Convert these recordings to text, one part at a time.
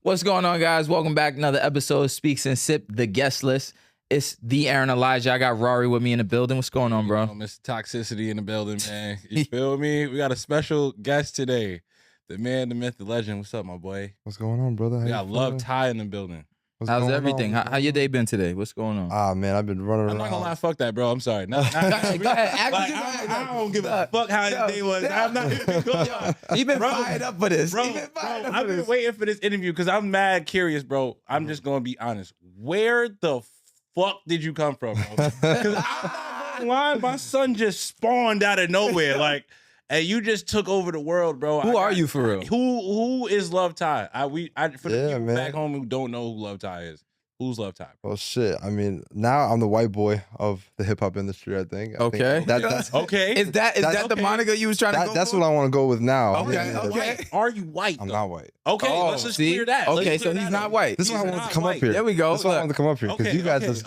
What's going on, guys? Welcome back. Another episode of Speaks and Sip, the guest list. It's the Aaron Elijah. I got Rory with me in the building. What's going on, bro? Mr. Toxicity in the building, man. You feel me? We got a special guest today. The man, the myth, the legend. What's up, my boy? What's going on, brother? We got Love Ty in the building. How's everything? How your day been today? What's going on? Ah, man, I've been running around. I'm not gonna lie, fuck that, bro. I'm sorry. Go ahead. I don't give a fuck how his day was. I'm not even going. He been fired up for this. I've been waiting for this interview because I'm mad curious, bro. I'm just gonna be honest. Where the fuck did you come from, bro? Because I'm not gonna lie, my son just spawned out of nowhere, like. And you just took over the world, bro. Who are you for real? Who is Love Ty? For the people man. back home who don't know who Love Ty is, who's Love Ty? Well, shit. I mean, now I'm the white boy of the hip hop industry. I think. Okay. That's okay. Is that the moniker you was trying to go That's for? what I want to go with now. Okay. Yeah, Okay. Are you white? I'm though? not white. Okay, Oh, let's just see? clear that. Okay, so he's not white. This is why I wanted to come up white. here. There we go. That's why I wanted to come up here because you guys just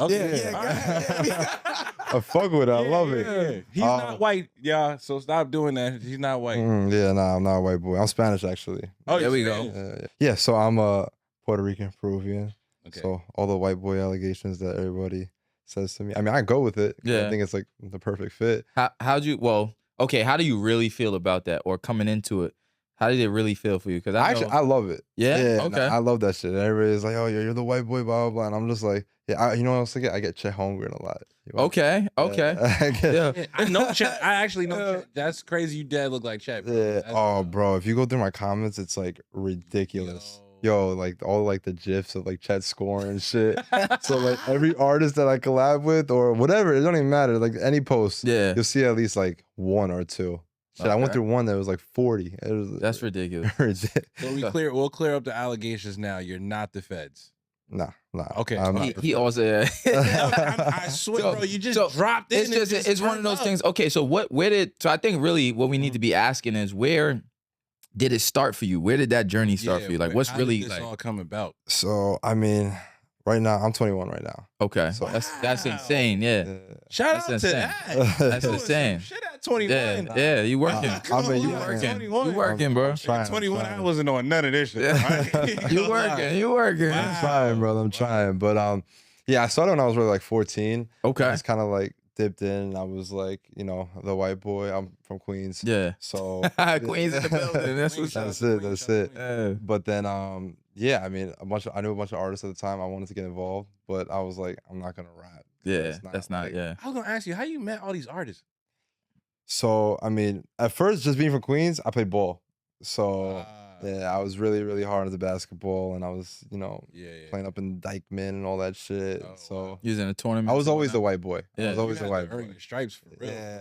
I fuck with it. I love it. He's not white, yeah. So stop doing that. He's not white. Yeah, nah, I'm not a white boy. I'm Spanish actually. Oh, there we go. go. Yeah, so I'm a Puerto Rican, Peruvian. Okay. So all the white boy allegations that everybody says to me, I mean, I go with it. Yeah. I think it's like the perfect fit. How do you really feel about that, or coming into it? How did it really feel for you? Because I love it. Yeah? Okay. Okay. I love that shit. Everybody's like, oh, you're the white boy, blah, blah, blah. And I'm just like, yeah, you know what else I get? I get Chet Holmgren a lot. Okay. Yeah. Yeah. I know Chet. I actually know Chet. That's crazy. You dad look like Chet. Bro. Yeah. That's Oh, bro, if you go through my comments, it's like ridiculous. Yo, like all like the gifs of like Chet scoring and shit. So like every artist that I collab with or whatever, it don't even matter. Like any post, Yeah. you'll see at least like one or two. Shit, I went Okay. through one that was like 40. It was, That's ridiculous. So we'll clear up the allegations now. You're not the feds. Nah. Okay. I'm not He also. I swear, bro, you just dropped in. It's one of those things. Okay, so I think really what we need to be asking is, where did it start for you? Where did that journey start for you? Like, what's really this all come about? So I mean, right now I'm 21 right now. okay? So- That's insane. Yeah, Shout That's out insane. to that. That's Doing insane. some Shit at 21. Yeah. You working? I mean, You working, bro? Trying, 21. trying. I wasn't on none of this shit. Right? You working? Wow. I'm trying, brother. I'm trying. But yeah, I started when I was really like 14. Okay. I just kind of like dipped in. I was like, you know, the white boy. I'm from Queens. Yeah. So Queens in the building. That's what's up. That's it. Yeah. But then yeah, I mean, I knew a bunch of artists at the time. I wanted to get involved, but I was like, I'm not gonna rap. Yeah, It's not. like- Yeah. I was gonna ask you how you met all these artists. So I mean, at first, just being from Queens, I played ball. So yeah, I was really, really hard into basketball, and I was, you know, playing up in Dykeman and all that shit. Oh, so wow. You was in a tournament. I was always the white boy. Yeah. I was always the white earn boy. your stripes for real. Yeah,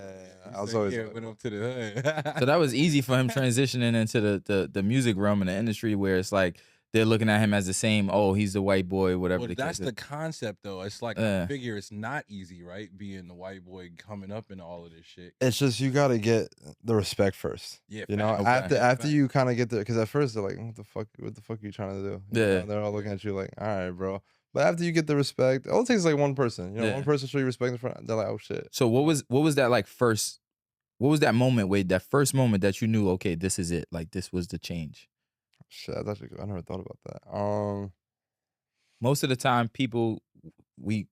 You I was said, always. yeah, the white went boy. up to the hood. So that was easy for him transitioning into the music realm and the industry, where it's like they're looking at him as the same. Oh, he's the white boy, whatever. Well, the that's case the is. concept, though. It's like Yeah. I figure it's not easy, right? Being the white boy coming up in all of this shit. It's just you gotta get the respect first. Yeah, You know, fact. after you kind of get there, because at first they're like, what the fuck are you trying to do? You Yeah. know, they're all looking at you like, all right, bro. But after you get the respect, all it takes is like one person. You know, Yeah. one person show you respect in front. They're like, oh shit. So what was that like first? What was that moment, Wade? That first moment that you knew, okay, this is it. Like this was the change. Shit, that's actually good. I never thought about that. Most of the time, we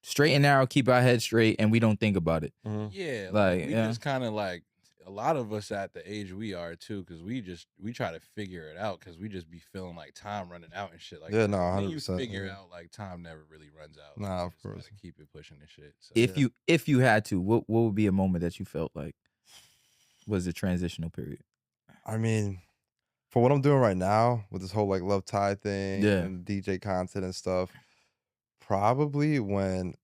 straight and narrow, keep our head straight, and we don't think about it. Yeah, Like, we yeah. just kind of like a lot of us at the age we are too, because we try to figure it out because we just be feeling like time running out and shit. Like Yeah, no, when you 100%, figure yeah. out like time never really runs out. Nah, of Just gotta course. keep it pushing and shit. So. If you had to, what would be a moment that you felt like was the transitional period? I mean, for what I'm doing right now with this whole like Love Ty thing Yeah. and DJ content and stuff, probably when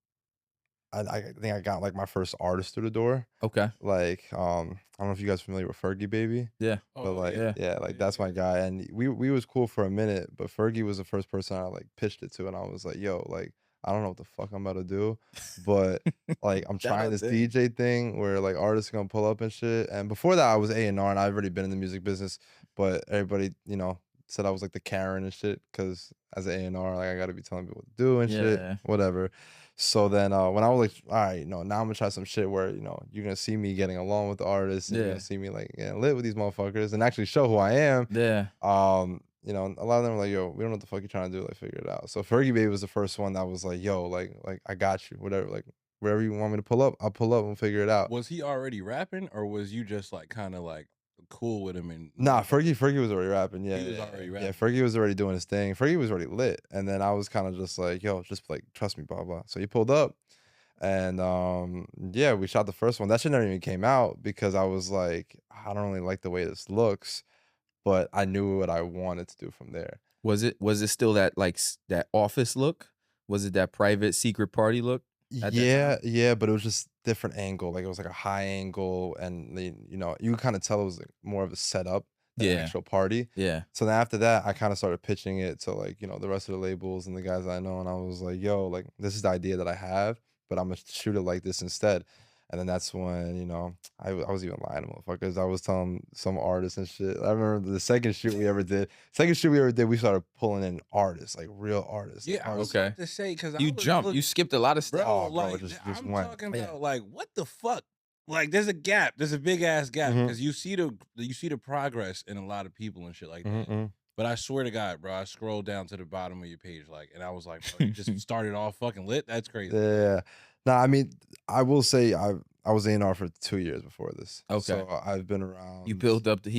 I think I got like my first artist through the door. Okay. Like, I don't know if you guys are familiar with Fergie Baby. Yeah. But like, yeah. yeah, like that's my guy. And we was cool for a minute, but Fergie was the first person I like pitched it to. And I was like, yo, like, I don't know what the fuck I'm about to do, but like I'm Shout trying out this to DJ thing where like artists are gonna pull up and shit. And before that I was A&R and I've already been in the music business, but everybody, you know, said I was like the Karen and shit, because as an A&R, like I gotta be telling people what to do and shit, Yeah. whatever. So then when I was like, all right, you know, now I'm gonna try some shit where, you know, you're gonna see me getting along with the artists, and you're Yeah. gonna see me like getting lit with these motherfuckers and actually show who I am. Yeah. you know, a lot of them were like, yo, we don't know what the fuck you're trying to do. Like, figure it out. So Fergie Baby was the first one that was like, yo, like I got you, whatever. Like, wherever you want me to pull up, I'll pull up and figure it out. Was he already rapping, or was you just like kind of like cool with him? And Nah, Fergie was already rapping. Yeah, he was already rapping. Yeah, Fergie was already doing his thing. Fergie was already lit. And then I was kind of just like, yo, just like trust me, blah blah. So he pulled up. And yeah, we shot the first one. That shit never even came out because I was like, I don't really like the way this looks, but I knew what I wanted to do from there. Was it still that like that office look? Was it that private secret party look? Yeah, but it was just different angle. Like it was like a high angle, and you know, you kind of tell it was like more of a setup than an actual party. Yeah. So then after that, I kind of started pitching it to like, you know, the rest of the labels and the guys I know, and I was like, yo, like this is the idea that I have, but I'm gonna shoot it like this instead. And then that's when, you know, I was even lying to motherfuckers. I was telling some artists and shit. I remember the second shoot we ever did, we started pulling in artists, like real artists. Yeah, I was okay. about to say, because You jumped, you skipped a lot of stuff. bro. Oh, bro, Like it just I'm went. talking about, like, what the fuck? Like, there's a gap. There's a big ass gap because you see the progress in a lot of people and shit like that. But I swear to God, bro, I scrolled down to the bottom of your page, like, and I was like, bro, you just started off fucking lit. That's crazy. Yeah. Nah, I mean, I will say I was A&R for 2 years before this. Okay. So I've been around. He built up the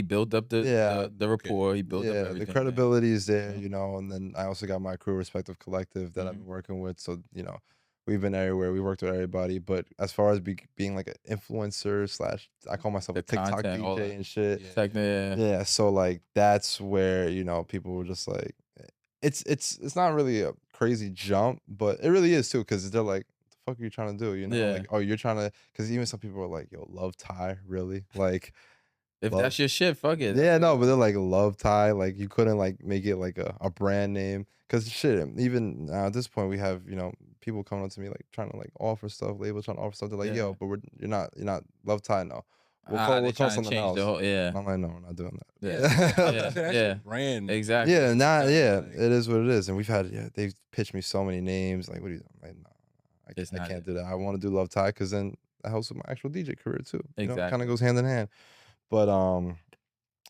rapport. He built up everything. The credibility is there, you know, and then I also got my crew Respective Collective that I've been working with. So, you know, we've been everywhere. We worked with everybody. But as far as being like an influencer / I call myself a TikTok DJ and shit. Yeah. So like that's where, you know, people were just like, it's not really a crazy jump, but it really is too, because they're like, fuck are you trying to do? You know, like, oh, you're trying to, because even some people are like, yo, Love Ty, really? Like, if that's your shit, fuck it. Yeah, no, but they're like, Love Ty, like, you couldn't like make it like a brand name, because shit, even now at this point, we have, you know, people coming up to me like trying to like offer stuff, labels trying to offer stuff. They're like, yo, but you're not Love Ty, no. We'll call something else. I'm like, no, we're not doing that. Yeah. Brand. Exactly. Yeah, it is what it is. And we've had, they've pitched me so many names. Like, what are you doing? Like, no. I can't do that. I want to do Love Ty because then that helps with my actual DJ career too. You know, it kind of goes hand in hand. But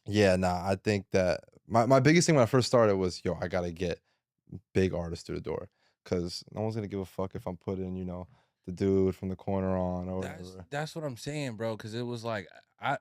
yeah, nah, I think that my biggest thing when I first started was, yo, I gotta get big artists through the door, because no one's gonna give a fuck if I'm putting, you know, the dude from the corner on or whatever. That's what I'm saying, bro. Because it was like,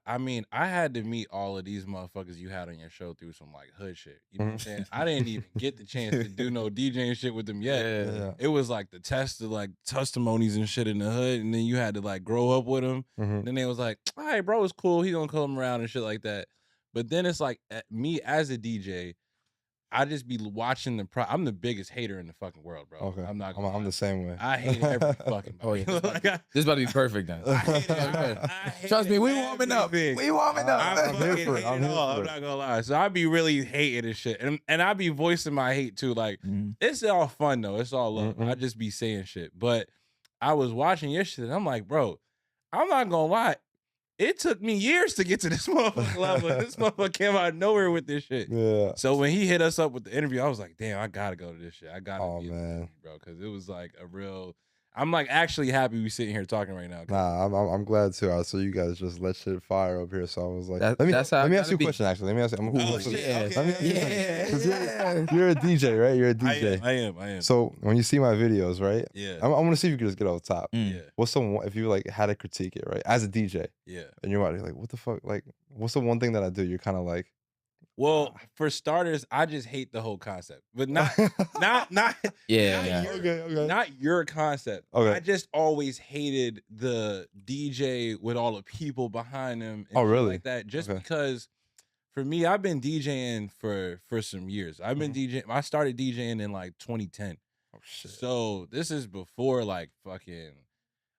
I mean, I had to meet all of these motherfuckers you had on your show through some like hood shit. You know what I'm saying? I didn't even get the chance to do no DJing shit with them yet. It was like the testimonies and shit in the hood, and then you had to like grow up with them. And then they was like, all right, bro, it's cool. He gonna come around and shit like that. But then it's like, me as a DJ, I just be watching I'm the biggest hater in the fucking world, bro. Okay. I'm not. I'm the same way. I hate every fucking. Oh yeah. This is about to be perfect then. Trust me, we warming up. I'm here for it. I'm not gonna lie. So I be really hating this shit, and I be voicing my hate too. Like it's all fun though. It's all love. I just be saying shit. But I was watching your shit, and I'm like, bro, I'm not gonna lie. It took me years to get to this motherfucker level. This motherfucker came out of nowhere with this shit. Yeah. So when he hit us up with the interview, I was like, damn, I gotta go to this shit. I gotta be man, bro, because it was like a real. I'm like actually happy we sitting here talking right now. Nah, I'm glad too. I saw you guys just let shit fire up here, so I was like, let me ask you a question. Actually, let me ask you. You're a DJ, right? You're a DJ. I am. So when you see my videos, right? Yeah. I want to see if you could just get off the top. Yeah. What's the if you like had to critique it, right? As a DJ. Yeah. And you're like, what the fuck? Like, what's the one thing that I do? You're kind of like. Well, for starters, I just hate the whole concept, but not your concept. Okay. I just always hated the DJ with all the people behind him. And really? Like that, just because for me, I've been DJing for some years. I've been DJing. I started DJing in like 2010. Oh shit. So this is before like fucking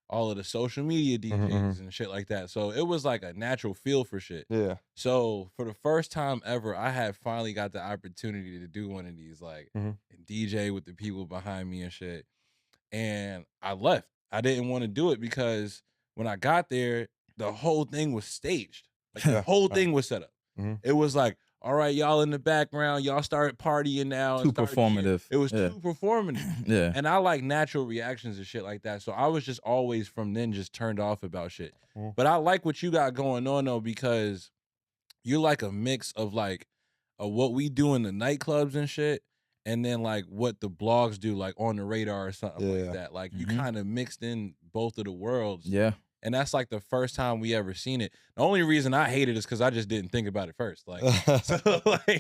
all of the social media DJs and shit like that. So it was like a natural feel for shit. Yeah. So for the first time ever, I had finally got the opportunity to do one of these, like, and DJ with the people behind me and shit. And I left. I didn't want to do it because when I got there, the whole thing was staged. Like the whole thing was set up. It was like, all right, y'all in the background, y'all started partying now. Too performative. It was too performative. Yeah. And I like natural reactions and shit like that. So I was just always from then just turned off about shit. But I like what you got going on though, because you're like a mix of like of what we do in the nightclubs and shit, and then like what the blogs do, like on the radar or something like that. Like you kind of mixed in both of the worlds. Yeah. And that's like the first time we ever seen it. The only reason I hate it is because I just didn't think about it first. Like,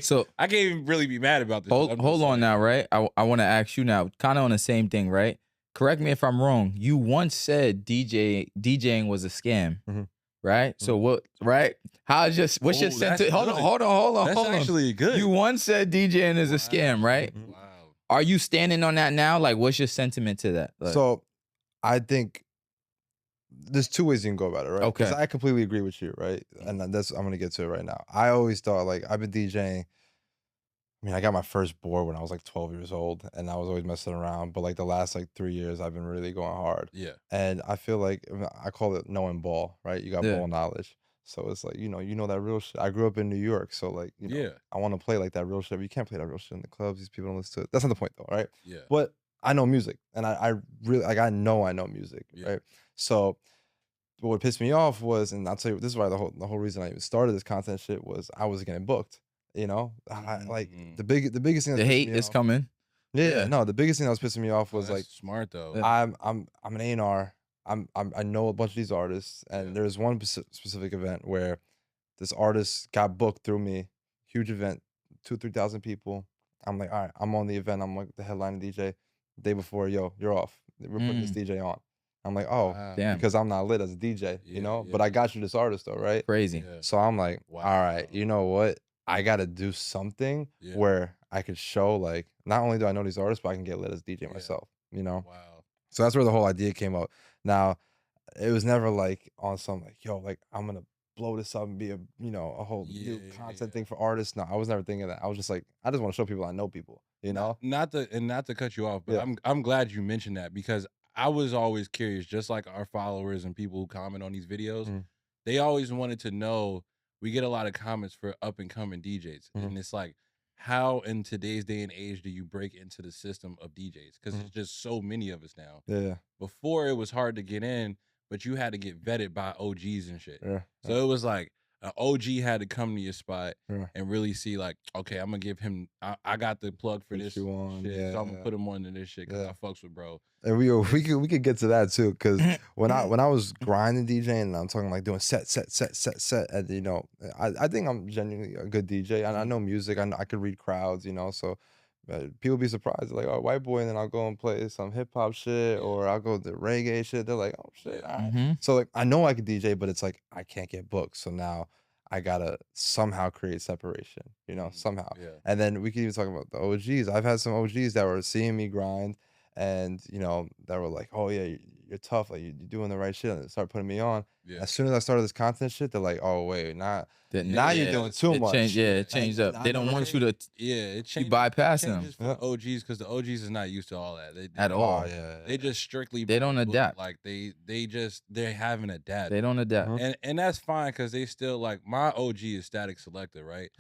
so I can't even really be mad about this. Hold on now, right? I want to ask you now, kind of on the same thing, right? Correct me if I'm wrong. You once said DJing was a scam, right? So what? Right? What's your sentiment? Hold on. That's actually good. You once said DJing is a scam, right? Wow. Are you standing on that now? Like, what's your sentiment to that? Like, so I think there's two ways you can go about it, right? Okay. Because I completely agree with you, right? And I'm gonna get to it right now. I always thought, like, I've been DJing. I mean, I got my first board when I was like 12 years old, and I was always messing around. But like the last like 3 years, I've been really going hard. Yeah. And I feel like I call it knowing ball, right? You got ball knowledge. So it's like, you know that real shit. I grew up in New York, so like, I want to play like that real shit. But you can't play that real shit in the clubs. These people don't listen to it. That's not the point though, right? Yeah. But I know music, and I really like I know music, right? So what pissed me off was, and I'll tell you, this is why the whole reason I even started this content shit was I was getting booked. Like the biggest thing. The hate is coming. Yeah, no, the biggest thing that was pissing me off was like smart though. I'm an A&R. I know a bunch of these artists, and there's one specific event where this artist got booked through me, huge event, 2,000-3,000 people. I'm like, all right, I'm on the event. I'm like the headline DJ. The day before, yo, you're off. We're putting this DJ on. I'm like, oh, damn, because I'm not lit as a DJ, but I got you this artist though, right? Crazy. Yeah. So I'm like, all right, you know what? I got to do something where I could show, like, not only do I know these artists, but I can get lit as DJ myself, Wow. So that's where the whole idea came out. Now, it was never like on some like, yo, like I'm going to blow this up and be a whole new content thing for artists. No, I was never thinking that. I was just like, I just want to show people I know people, Not to cut you off, but I'm glad you mentioned that, because I was always curious, just like our followers and people who comment on these videos, they always wanted to know. We get a lot of comments for up and coming DJs, and it's like, how in today's day and age do you break into the system of DJs? Because there's just so many of us now. Yeah. Before it was hard to get in, but you had to get vetted by OGs and shit. Yeah. So it was like an OG had to come to your spot and really see, like, okay, I'm gonna give him. I got the plug for this shit, so I'm gonna put him on to this shit because I fucks with bro. And we could get to that too, because when I was grinding DJing, and I'm talking like doing set, and I think I'm genuinely a good DJ. I know music. I could read crowds, so people be surprised, like, oh, white boy, and then I'll go and play some hip hop shit, or I'll go to reggae shit. They're like, oh shit, all right. So like I know I could DJ, but it's like I can't get booked. So now I gotta somehow create separation, somehow. Yeah. And then we can even talk about the OGs. I've had some OGs that were seeing me grind, and that were like, oh yeah, you're tough, like you're doing the right shit, and start putting me on. Yeah. As soon as I started this content shit, they're like, oh wait, now you're doing too much. It changed up. They don't want you to. It changed. You bypass them. OGs, because the OGs is not used to all that. At all. They just strictly. They don't adapt. Like they haven't adapted. They don't adapt. And that's fine, because they still, like, my OG is Static Selector, right?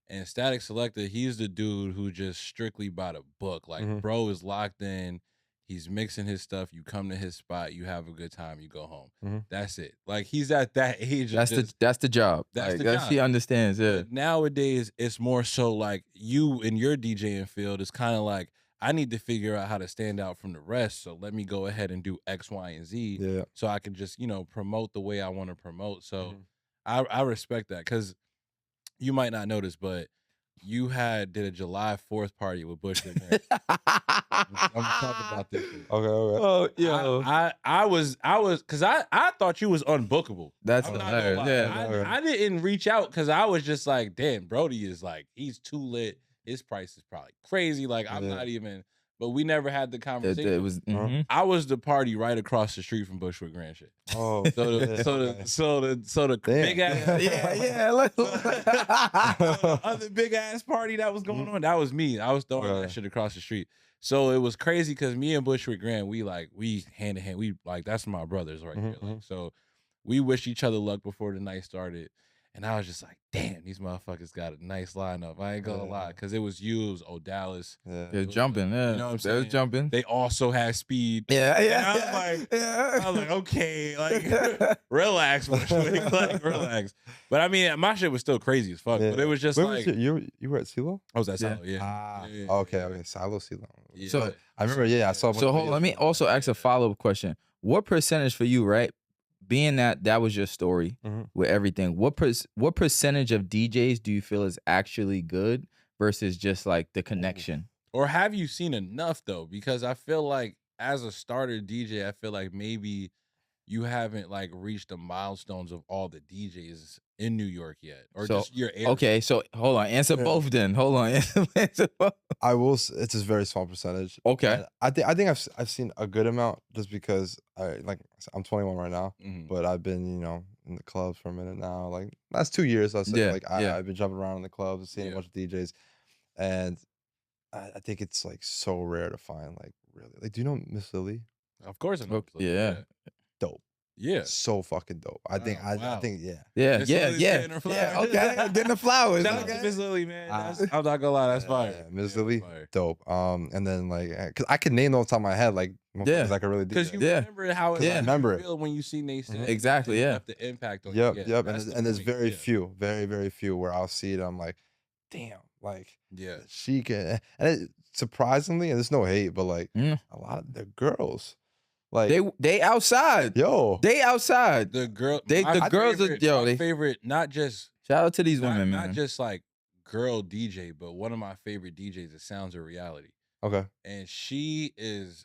And Static Selector, he's the dude who just strictly by the book. Like, bro is locked in. He's mixing his stuff. You come to his spot. You have a good time. You go home. That's it. Like, he's at that age. That's the job. That's the job. He understands. Yeah. But nowadays, it's more so like you in your DJing field is kind of like, I need to figure out how to stand out from the rest. So let me go ahead and do X, Y, and Z. So I can just promote the way I want to promote. So I respect that, because you might not notice, but you did a July 4th party with Bushwick. I'm talking about this shit. Okay. Oh yeah. I was because I thought you was unbookable. That's hilarious. Yeah. I didn't reach out because I was just like, damn, Brody is like, he's too lit. His price is probably crazy. Like, I'm not even. But we never had the conversation. It was. I was the party right across the street from Bushwick Grand shit. Oh, so the big ass, other big ass party that was going on, that was me. I was throwing that shit across the street. So it was crazy, because me and Bushwick Grand, we hand in hand. We like, that's my brothers right here. Like, so we wish each other luck before the night started. And I was just like, damn, these motherfuckers got a nice lineup. I ain't gonna lie, because it was you, it was O'Dallas. They're jumping, yeah. You know what I'm They're saying? jumping. They also had speed. Yeah, And yeah. I was like, okay, like relax, Bushwick, like relax. But I mean, my shit was still crazy as fuck. But it was just like you were at CeeLo? I was at Yeah. Silo, yeah. Okay, Silo CeeLo. Yeah. So I remember, I saw. So hold on, let me also ask a follow-up question. What percentage for you, right? Being that was your story with everything, what percentage of DJs do you feel is actually good versus just like the connection? Or have you seen enough though? Because I feel like as a starter DJ, I feel like maybe you haven't like reached the milestones of all the DJs in New York yet, or So, just your area. Okay, so hold on, answer both then. Hold on, answer both. I will. It's a very small percentage. Okay. And I think I've seen a good amount just because I'm 21 right now, but I've been in the clubs for a minute now. Like last 2 years, I said I've been jumping around in the clubs and seeing a bunch of DJs, and I think it's like so rare to find like really like. Do you know Miss Lily? Of course, I know. Yeah. Dope. Yeah. So fucking dope. I think Yeah, Miss Lily's getting her flowers. Okay, getting the flowers. Shout out to Miss Lily, man. I'm not gonna lie, that's fire. Yeah, Miss Lily, dope. And then like, cause I could name them off the top of my head, like, cause I could really do. Because you remember how it remember feel when you see Nation. Exactly, yeah. Left the impact on Yep, you. yep. And there's very few, very few where I'll see it. I'm like, damn, like, she can. And surprisingly, and there's no hate, but like, a lot of the girls. Like they outside, they outside. The girls are my favorite. Not just shout out to these women, not man. just like girl DJ, but one of my favorite DJs is Sounds of Reality. Okay, and she's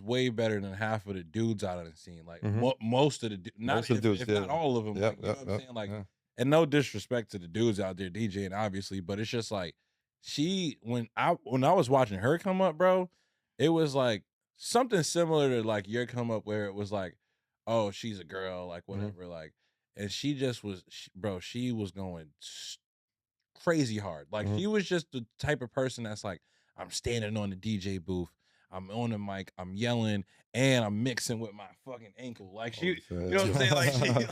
way better than half of the dudes out on the scene. Like most of the dudes, not all of them. Like, you know what I'm saying? Like, and no disrespect to the dudes out there DJing, obviously, but it's just like when I was watching her come up, bro, it was like something similar to like your come up where it was like, oh, she's a girl, like whatever, like, and she just was, she was going crazy hard. Like she was just the type of person that's like, I'm standing on the DJ booth, I'm on the mic, I'm yelling, and I'm mixing with my fucking ankle. Like she, you know what I'm saying?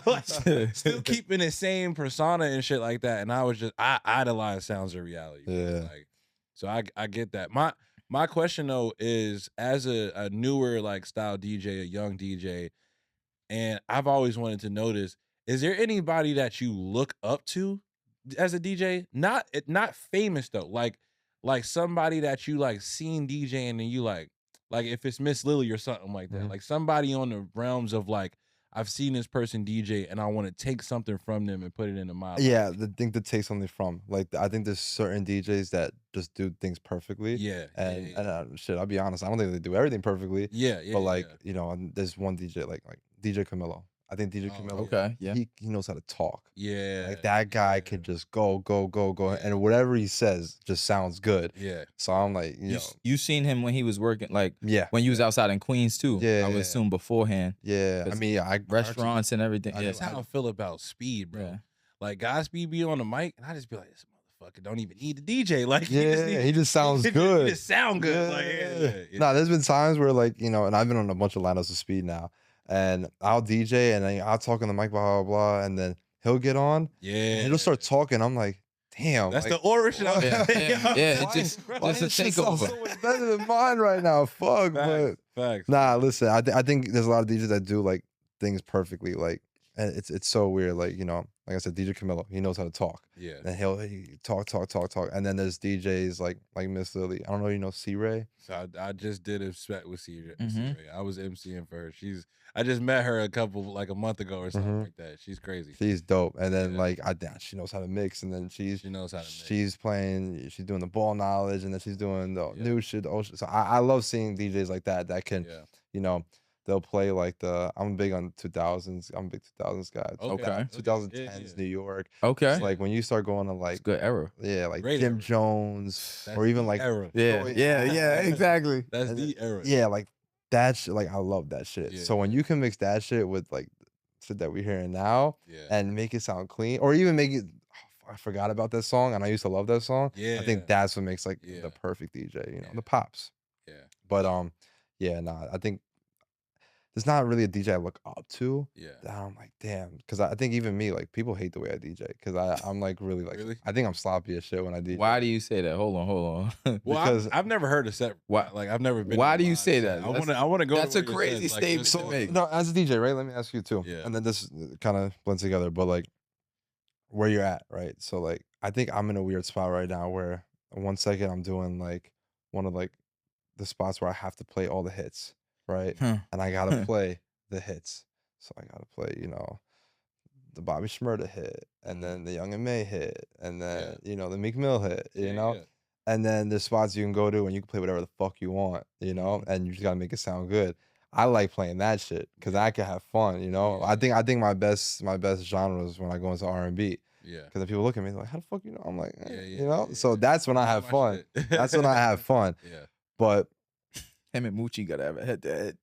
Like she still keeping the same persona and shit like that. And I idolize Sounds of Reality. Yeah. Like, so I get that. My question though is, as a newer like style DJ, a young DJ, and I've always wanted to know this, is there anybody that you look up to as a DJ? Not famous though. Like somebody that you like seen DJing and you like if it's Miss Lily or something like that. Like somebody on the realms of like, I've seen this person DJ and I want to take something from them and put it into my life. Yeah, the thing to take something from. Like I think there's certain DJs that just do things perfectly. Yeah. And shit, I'll be honest, I don't think they do everything perfectly. Yeah. But like, there's one DJ like DJ Camilo. I think DJ Camilo, he knows how to talk. Yeah. Like that guy can just go. And whatever he says just sounds good. Yeah. So I'm like, you seen him when he was working, like when you was outside in Queens too. Yeah. I would assume beforehand. Yeah. I mean, restaurants and everything. That's how I feel about Speed, bro. Yeah. Like Godspeed be on the mic and I just be like, this motherfucker don't even need the DJ. Like he just sounds good. He just sound good. Like Nah, there's been times where like, and I've been on a bunch of lineups of Speed now. And I'll DJ and then I'll talk on the mic, blah, blah, blah. And then he'll get on. Yeah. And he'll start talking. I'm like, damn. That's like, the aura shit. It's just a takeover. So much better than mine right now. Fuck. Facts. Nah, listen, I think there's a lot of DJs that do like things perfectly. Like, and it's so weird. Like, like I said, DJ Camilo, he knows how to talk. Yeah. And he talk. And then there's DJs like Miss Lily. I don't know, C-Ray? So I just did a spec with C-Ray. I was MCing for her. I just met her a month ago or something like that. She's crazy. She's dope. And then she knows how to mix. And then she knows how to mix. She's playing, she's doing the ball knowledge, and then she's doing the new shit, the old shit. So I love seeing DJs like that can, they'll play like I'm big on 2000s. I'm a big 2000s guy. Okay. 2010s New York. Okay. It's like when you start going to like it's good era. Yeah, like Great Jim era. Jones. That's or even the like era. Yeah, exactly. That's the era. Yeah, like that shit. Like I love that shit. Yeah. So when you can mix that shit with like shit that we're hearing now and make it sound clean, or even make it I forgot about that song and I used to love that song. Yeah. I think that's what makes like the perfect DJ, the pops. Yeah. But I think there's not really a DJ I look up to. Yeah. That I'm like, damn, because I think even me, like, people hate the way I DJ, because I'm like really like, Really? I think I'm sloppy as shit when I DJ. Why do you say that? Hold on. Well, Because I've never heard a set. Why- Like I've never been. why to a do you live say set. that? I want to go. that's to a one of your crazy sets, like, statement just to make. no, as a DJ, right? Let me ask you too. Yeah. And then this kind of blends together, but like where you're at, right? So like I think I'm in a weird spot right now where 1 second I'm doing like one of like the spots where I have to play all the hits, right? Huh. And I gotta play the hits. So I gotta play, the Bobby Shmurda hit, and then the Young and May hit, and then the Meek Mill hit, you know? Yeah. And then there's spots you can go to and you can play whatever the fuck you want, and you just gotta make it sound good. I like playing that shit because I can have fun, Yeah. I think my best genre is when I go into R&B. Yeah. Because then people look at me like, how the fuck you know? I'm like, Yeah, So that's when I have My fun. shit. That's when I have fun. Yeah. But Him and Moochie gotta have a head to head.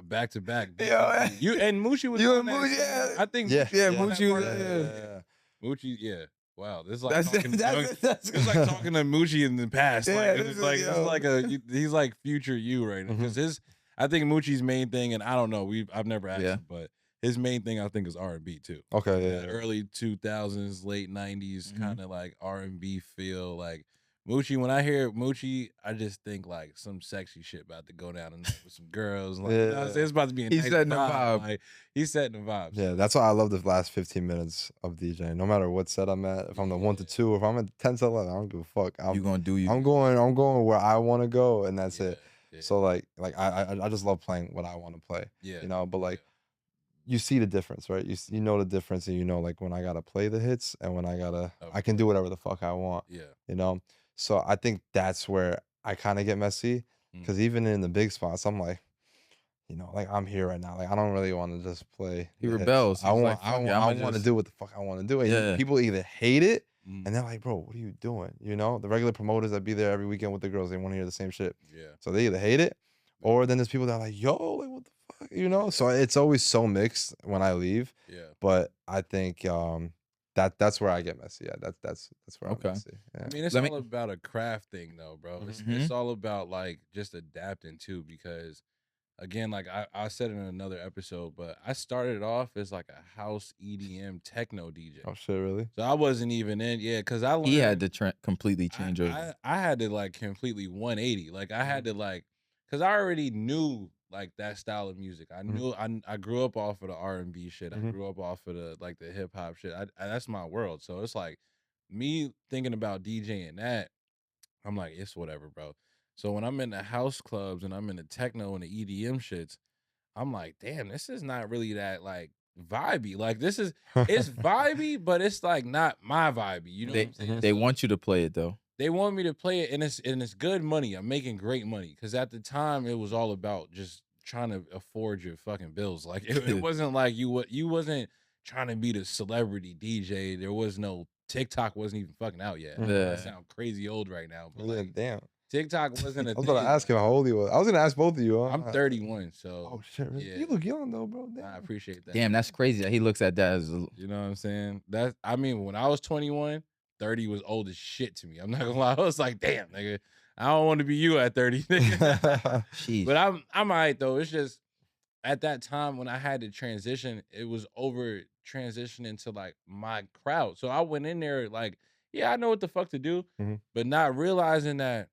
Back to back. Yeah. You and Moochie was You on and that Moochie, song. yeah. I think yeah, Moochie was- yeah. Moochie, yeah. Wow, this is like That's talking, that's it's like talking to Moochie in the past. Yeah, Like this it's is- like yo. he's like future you right now. Because I think Moochie's main thing, and I don't know, I've never asked him, but his main thing I think is R&B too. Okay, That early 2000s, late 90s kind of like R&B feel. Like Moochie, when I hear Moochie, I just think like some sexy shit about to go down tonight with some girls. Like, you know what I'm saying? It's about to be a He's nice setting the vibe. vibe. Like, he's setting the vibes. Yeah, that's why I love the last 15 minutes of DJing. No matter what set I'm at, if I'm the 1 to 2, if I'm at 10 to 11, I don't give a fuck. You gonna do you? I'm going where I want to go, and that's it. Yeah. So like I just love playing what I want to play. Yeah. But like you see the difference, right? You know the difference, and like when I gotta play the hits and when I can do whatever the fuck I want. Yeah. So I think that's where I kind of get messy, because even in the big spots, I'm like, like I'm here right now. Like I don't really want to just play. He the hits. rebels. I He's want like, fuck it, I'ma I want to just- do what the fuck I want to do. And Yeah. people either hate it, Mm. and they're like, bro, what are you doing? The regular promoters that be there every weekend with the girls, they want to hear the same shit. Yeah. So they either hate it, or then there's people that are like, yo, like what the fuck, So it's always so mixed when I leave. Yeah. But I think that's where I get messy. Yeah, that's where Okay. I'm messy. Yeah. I mean, it's all about a craft thing, though, bro. It's all about like just adapting too, because again, like I said in another episode, but I started off as like a house EDM techno DJ. Oh shit, really? So I wasn't even in, because I learned, He had to completely change over. I had to like completely 180. Like I had to like, because I already knew like that style of music. I knew I grew up off of the R&B shit. I grew up off of the hip hop shit. That's my world. So it's like me thinking about DJing that, I'm like, it's whatever, bro. So when I'm in the house clubs and I'm in the techno and the EDM shits, I'm like, damn, this is not really that like vibey. Like it's vibey, but it's like not my vibey. You know what I'm saying? They want you to play it though. They want me to play it, and it's good money. I'm making great money, because at the time it was all about just trying to afford your fucking bills. Like it wasn't like you wasn't trying to be the celebrity DJ. There was no TikTok, wasn't even fucking out yet. Yeah. I sound crazy old right now, but Yeah, like, damn. TikTok wasn't a I was thing. gonna ask him how old he was. I was gonna ask both of you. I'm 31, so Oh shit, really? yeah. You look young though, bro. Damn. I appreciate that. Damn, that's crazy that he looks at that as a, You know what I'm saying? I mean, when I was 21, 30 was old as shit to me. I'm not gonna lie. I was like, damn, nigga, I don't want to be you at 30. Nigga. sheesh. But I'm all right though. It's just at that time when I had to transition, it was over transitioning to like my crowd. So I went in there like, yeah, I know what the fuck to do, but not realizing that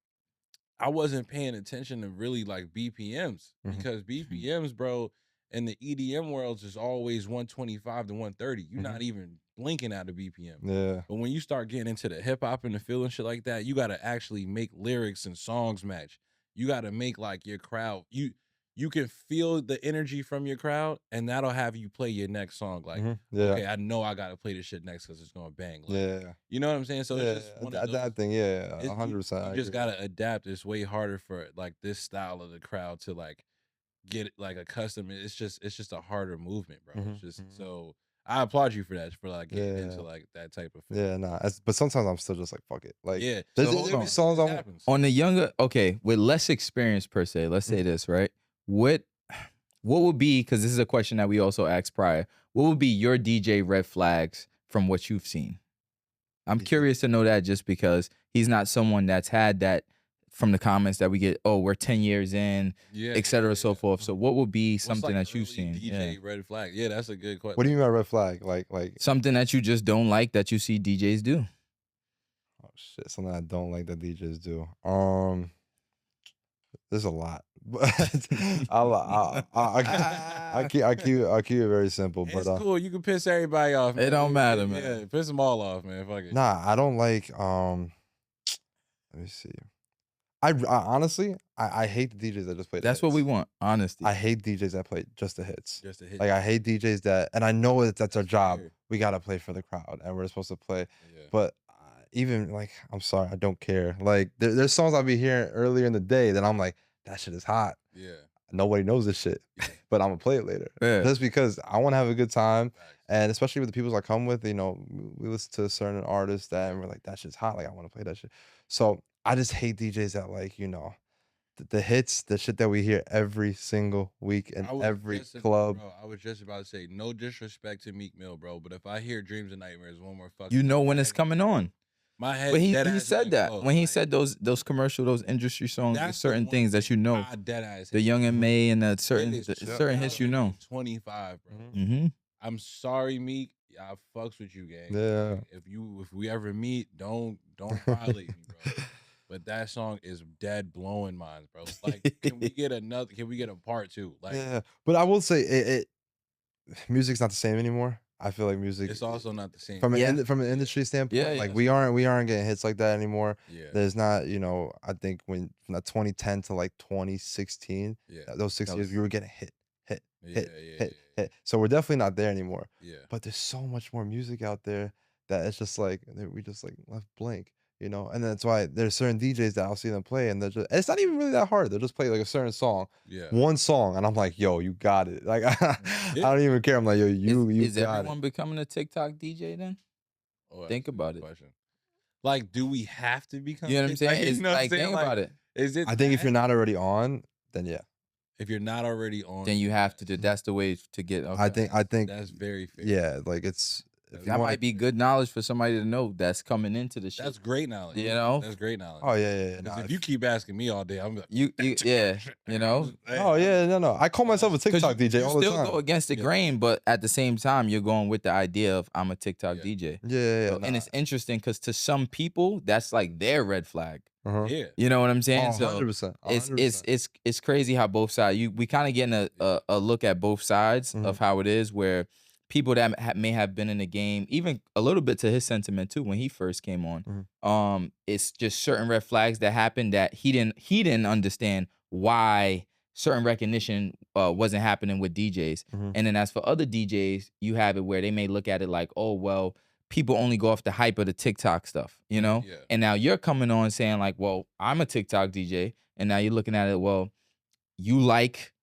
I wasn't paying attention to really like BPMs, because BPMs, bro, in the EDM worlds is always 125 to 130. You're not even blinking at a BPM. Yeah. But when you start getting into the hip hop and the feel and shit like that, you got to actually make lyrics and songs match. You got to make like your crowd. You can feel the energy from your crowd, and that'll have you play your next song. Like, Yeah. okay, I know I got to play this shit next because it's going to bang. Like, Yeah. you know what I'm saying? So Yeah. it's just one of That those, thing, yeah, it's- 100%. You just got to adapt. It's way harder for like this style of the crowd to like get like accustomed. It's just a harder movement, bro. It's just so I applaud you for that, for like getting into like that type of thing. Yeah, nah. But sometimes I'm still just like, fuck it. Like, Yeah. there's So hold there'll be on. songs I want. Happens. on the younger, okay, with less experience per se, let's say this, right? What would be, because this is a question that we also asked prior, what would be your DJ red flags from what you've seen? I'm curious to know that, just because he's not someone that's had that from the comments that we get, oh, we're 10 years in, Yeah, et cetera, so forth. So what would be What's something like that you've early seen? DJ red flag. Yeah, that's a good question. What do you mean by red flag? Like something that you just don't like that you see DJs do. oh shit, something I don't like that DJs do. There's a lot, but I keep it very simple. It's But cool. You can piss everybody off. Man. It don't matter, man. Yeah, piss them all off, man. Fuck it. nah, I don't like. Let me see. I honestly, I hate the DJs that just play. That's what we want, honesty. I hate DJs that play just the hits. Just a hit. Like I hate DJs that, and I know that's our job. Fair. We gotta play for the crowd, and we're supposed to play. Yeah. But even like, I'm sorry, I don't care. Like there's songs I'll be hearing earlier in the day that I'm like, that shit is hot. Yeah. Nobody knows this shit, but I'm gonna play it later. Yeah. Just because I want to have a good time, and especially with the people I come with, you know, we listen to certain artists that, and we're like, that shit's hot. Like I want to play that shit. So I just hate DJs that like, you know, the hits, the shit that we hear every single week in every club. Bro, I was just about to say, no disrespect to Meek Mill, bro, but if I hear Dreams and Nightmares one more fucking, you know when it's coming on. My head. But he said that when he said those commercial, those industry songs, there's certain things that you know. The Young and May and the certain hits, you know. 25, bro. Mm-hmm. I'm sorry, Meek. I fucks with you, gang. Yeah. If we ever meet, don't violate me, bro. But that song is dead blowing minds, bro. Like, can we get a part 2? Like, yeah. But I will say music's not the same anymore. I feel like music. It's also not the same from an industry standpoint. Yeah, like we aren't getting hits like that anymore. Yeah. There's not, you know. I think from that 2010 to like 2016, those 6 years we were getting hit. So we're definitely not there anymore. Yeah. But there's so much more music out there that it's just like we just like left blank. You know, and that's why there's certain DJs that I'll see them play, and it's not even really that hard. They'll just play like a certain song, one song, and I'm like, yo, you got it. Like, I don't even care. I'm like, yo, you is got everyone it. becoming a TikTok DJ then? Think about it. Question. Like, do we have to become? You know what I'm saying? Like, you know like, think about it. Is it? I think if you're not already on, then yeah. If you're not already on, then you have to do. That's the way to get. Okay. I think that's very fair. Yeah, like it's. That might be good knowledge for somebody to know that's coming into the shit. That's great knowledge. You know? That's great knowledge. Oh, yeah. Nah, if you keep asking me all day, I'm like, you know? Oh, yeah, no. I call myself a TikTok DJ all the time. You still go against the grain, but at the same time, you're going with the idea of I'm a TikTok DJ. Yeah. So, and it's interesting because to some people, that's like their red flag. Yeah. You know what I'm saying? 100%. 100%. It's crazy how both sides, we kind of getting a look at both sides of how it is, where people that may have been in the game, even a little bit to his sentiment too, when he first came on, it's just certain red flags that happened that he didn't understand why certain recognition wasn't happening with DJs. And then as for other DJs, you have it where they may look at it like, oh, well, people only go off the hype of the TikTok stuff, you know? Yeah. And now you're coming on saying like, well, I'm a TikTok DJ. And now you're looking at it, well, you like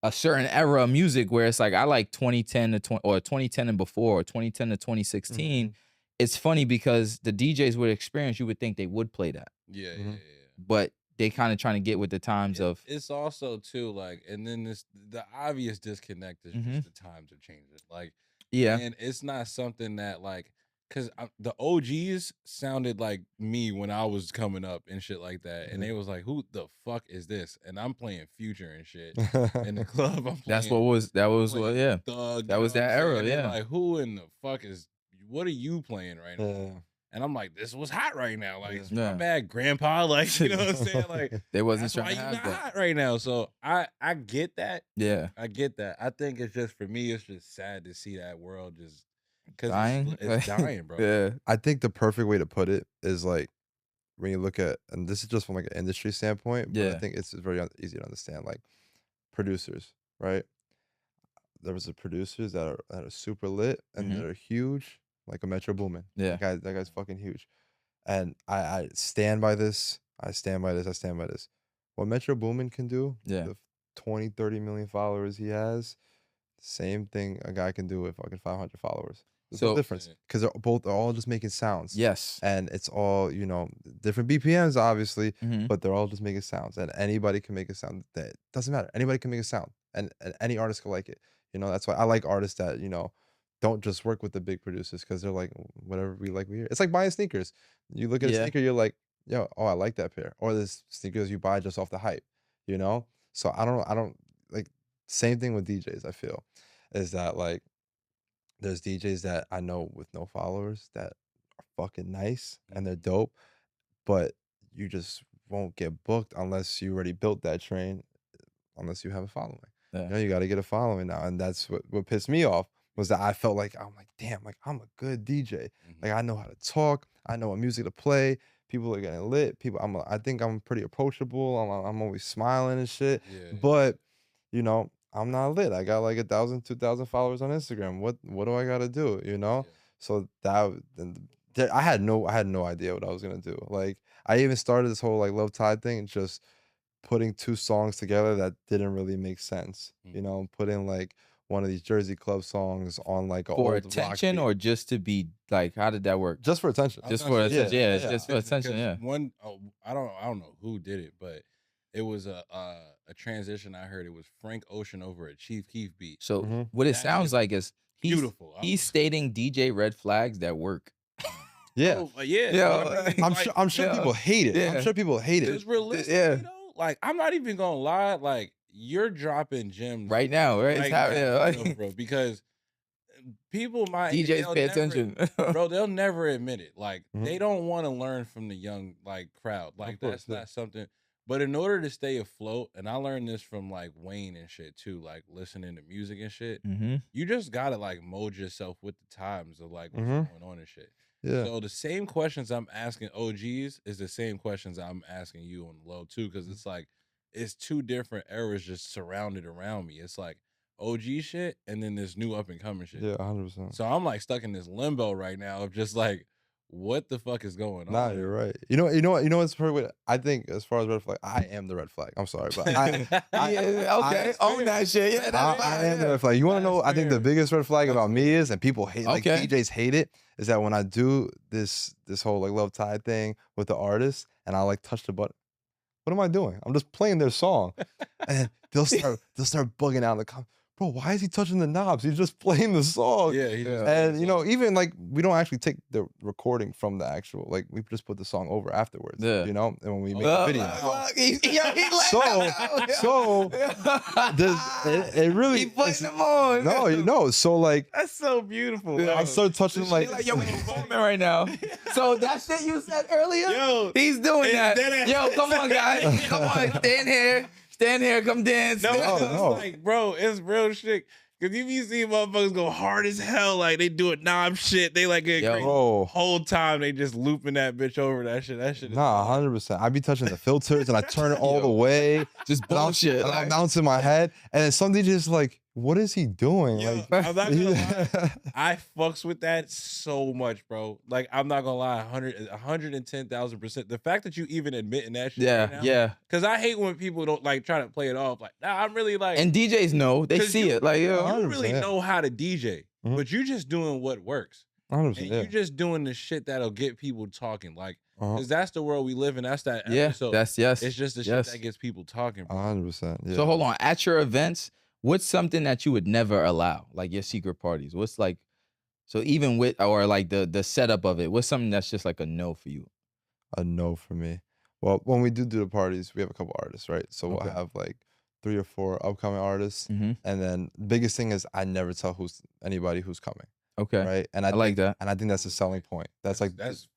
a certain era of music where it's like I like 2010 or 2010 and before, or 2010 to 2016. It's funny because the DJs with experience, you would think they would play that. Yeah. But they kind of trying to get with the times of. It's also too like, and then the obvious disconnect is just the times are changing. Like, and it's not something that like. Cause the OGs sounded like me when I was coming up and shit like that, and they was like, "Who the fuck is this?" And I'm playing Future and shit in the club. I'm playing, that was Thug, that was that era. Yeah, like who in the fuck is? What are you playing right now? And I'm like, this was hot right now. Like, my bad, grandpa. Like, you know what I'm saying? Like, they wasn't that's trying why to you have not that hot right now. So I get that. Yeah, I get that. I think it's just for me, it's just sad to see that world just. Because dying? It's dying, bro. Yeah. I think the perfect way to put it is like when you look at, and this is just from like an industry standpoint, but I think it's very easy to understand. Like producers, right? There was producers that are super lit and that are huge, like a Metro Boomin. Yeah, that guy's fucking huge, and I stand by this. I stand by this. What Metro Boomin can do, the 20, 30 million followers he has, same thing a guy can do with fucking 500 followers. There's no difference because they're all just making sounds. Yes, and it's all, you know, different BPMs obviously, but they're all just making sounds, and anybody can make a sound. That doesn't matter. Anybody can make a sound, and any artist can like it. You know, that's why I like artists that, you know, don't just work with the big producers because they're like, whatever we like, we hear. It's like buying sneakers. You look at a sneaker, you're like, yo, oh, I like that pair, or this sneakers you buy just off the hype, you know. So I don't like, same thing with DJs. I feel is that like there's DJs that I know with no followers that are fucking nice and they're dope, but you just won't get booked unless you already built that train, unless you have a following. Yeah. You know, you got to get a following now, and that's what pissed me off, was that I felt like I'm like, damn, like I'm a good DJ. Like I know how to talk, I know what music to play. People are getting lit. I think I'm pretty approachable. I'm always smiling and shit. Yeah. But you know, I'm not lit. I got like 1,000, 2,000 followers on Instagram. What do I got to do? You know? Yeah. So I had no idea what I was gonna do. Like I even started this whole like Love Tide thing, just putting two songs together that didn't really make sense. You know, putting like one of these Jersey Club songs on like a For old attention, rock beat. or just to be like, how did that work? Just for attention. Just for attention, yeah, yeah. just for attention, yeah. I don't know who did it, but it was a transition. I heard it was Frank Ocean over a Chief Keef beat. So what it That sounds shit like is beautiful. He's stating DJ red flags that work. Yeah. Yeah. Yo, I'm sure people hate it. Yeah. I'm sure people hate it. It's realistic, Yeah. you know? Like, I'm not even gonna lie. Like, you're dropping gems right now, right? right It's happening. now, bro, because people might DJs pay attention. Bro, they'll never admit it. Like, they don't want to learn from the young like crowd. Like, course, that's not something. But in order to stay afloat, and I learned this from like Wayne and shit too, like listening to music and shit, you just gotta like mold yourself with the times of like what's going on and shit. Yeah. So the same questions I'm asking OGs is the same questions I'm asking you on the low too, because it's like it's two different eras just surrounded around me. It's like OG shit and then this new up and coming shit. Yeah, 100%. So I'm like stuck in this limbo right now of just like, what the fuck is going on? Nah, you're right. You know what's pretty. I think as far as red flag, I am the red flag. I'm sorry, but okay, own that shit. Yeah, I am the red flag. You want to know? I think the biggest red flag about me is, and people hate, like DJs hate it, is that when I do this whole like Love Tide thing with the artist, and I like touch the button. What am I doing? I'm just playing their song, and they'll start bugging out in the comments. Bro, why is he touching the knobs? He's just playing the song. Yeah, and you know, even like we don't actually take the recording from the actual, like we just put the song over afterwards. Yeah. You know, and when we make the video. It really He putting them on. No, so like that's so beautiful. I started touching like yo, we performing right now. So that shit you said earlier, Yo, he's doing that. Yo, come on, guys, come on, stand here, come dance. No, no. like, bro, it's real shit. Cause you be seeing motherfuckers go hard as hell, like they do it knob shit. They like get crazy. Whole time they just looping that bitch over that shit. That shit. Is 100%. I be touching the filters and I turn it all the way. Just bullshit. I'm bouncing my head, and then some DJs like, what is he doing? Yo, like, I'm not gonna lie. I fucks with that so much, bro. Like, I'm not gonna lie, 110,000%. The fact that you even admitting that shit right now, yeah. Because I hate when people don't like try to play it off. Like, nah, I'm really like. And DJs know, they see it. Like, yo, you don't really know how to DJ, but you just doing what works. 100%, and you just doing the shit that'll get people talking. Like, because that's the world we live in. That's that. Yeah, episode. It's just the shit that gets people talking. 100%. Yeah. So hold on, at your events, what's something that you would never allow, like your secret parties? What's like, so even with, or like the setup of it, what's something that's just like a no for you? A no for me. Well, when we do the parties, we have a couple artists, right? So we'll have like 3 or 4 upcoming artists, and then the biggest thing is I never tell anybody who's coming. Okay. Right. And I like that. And I think that's a selling point. That's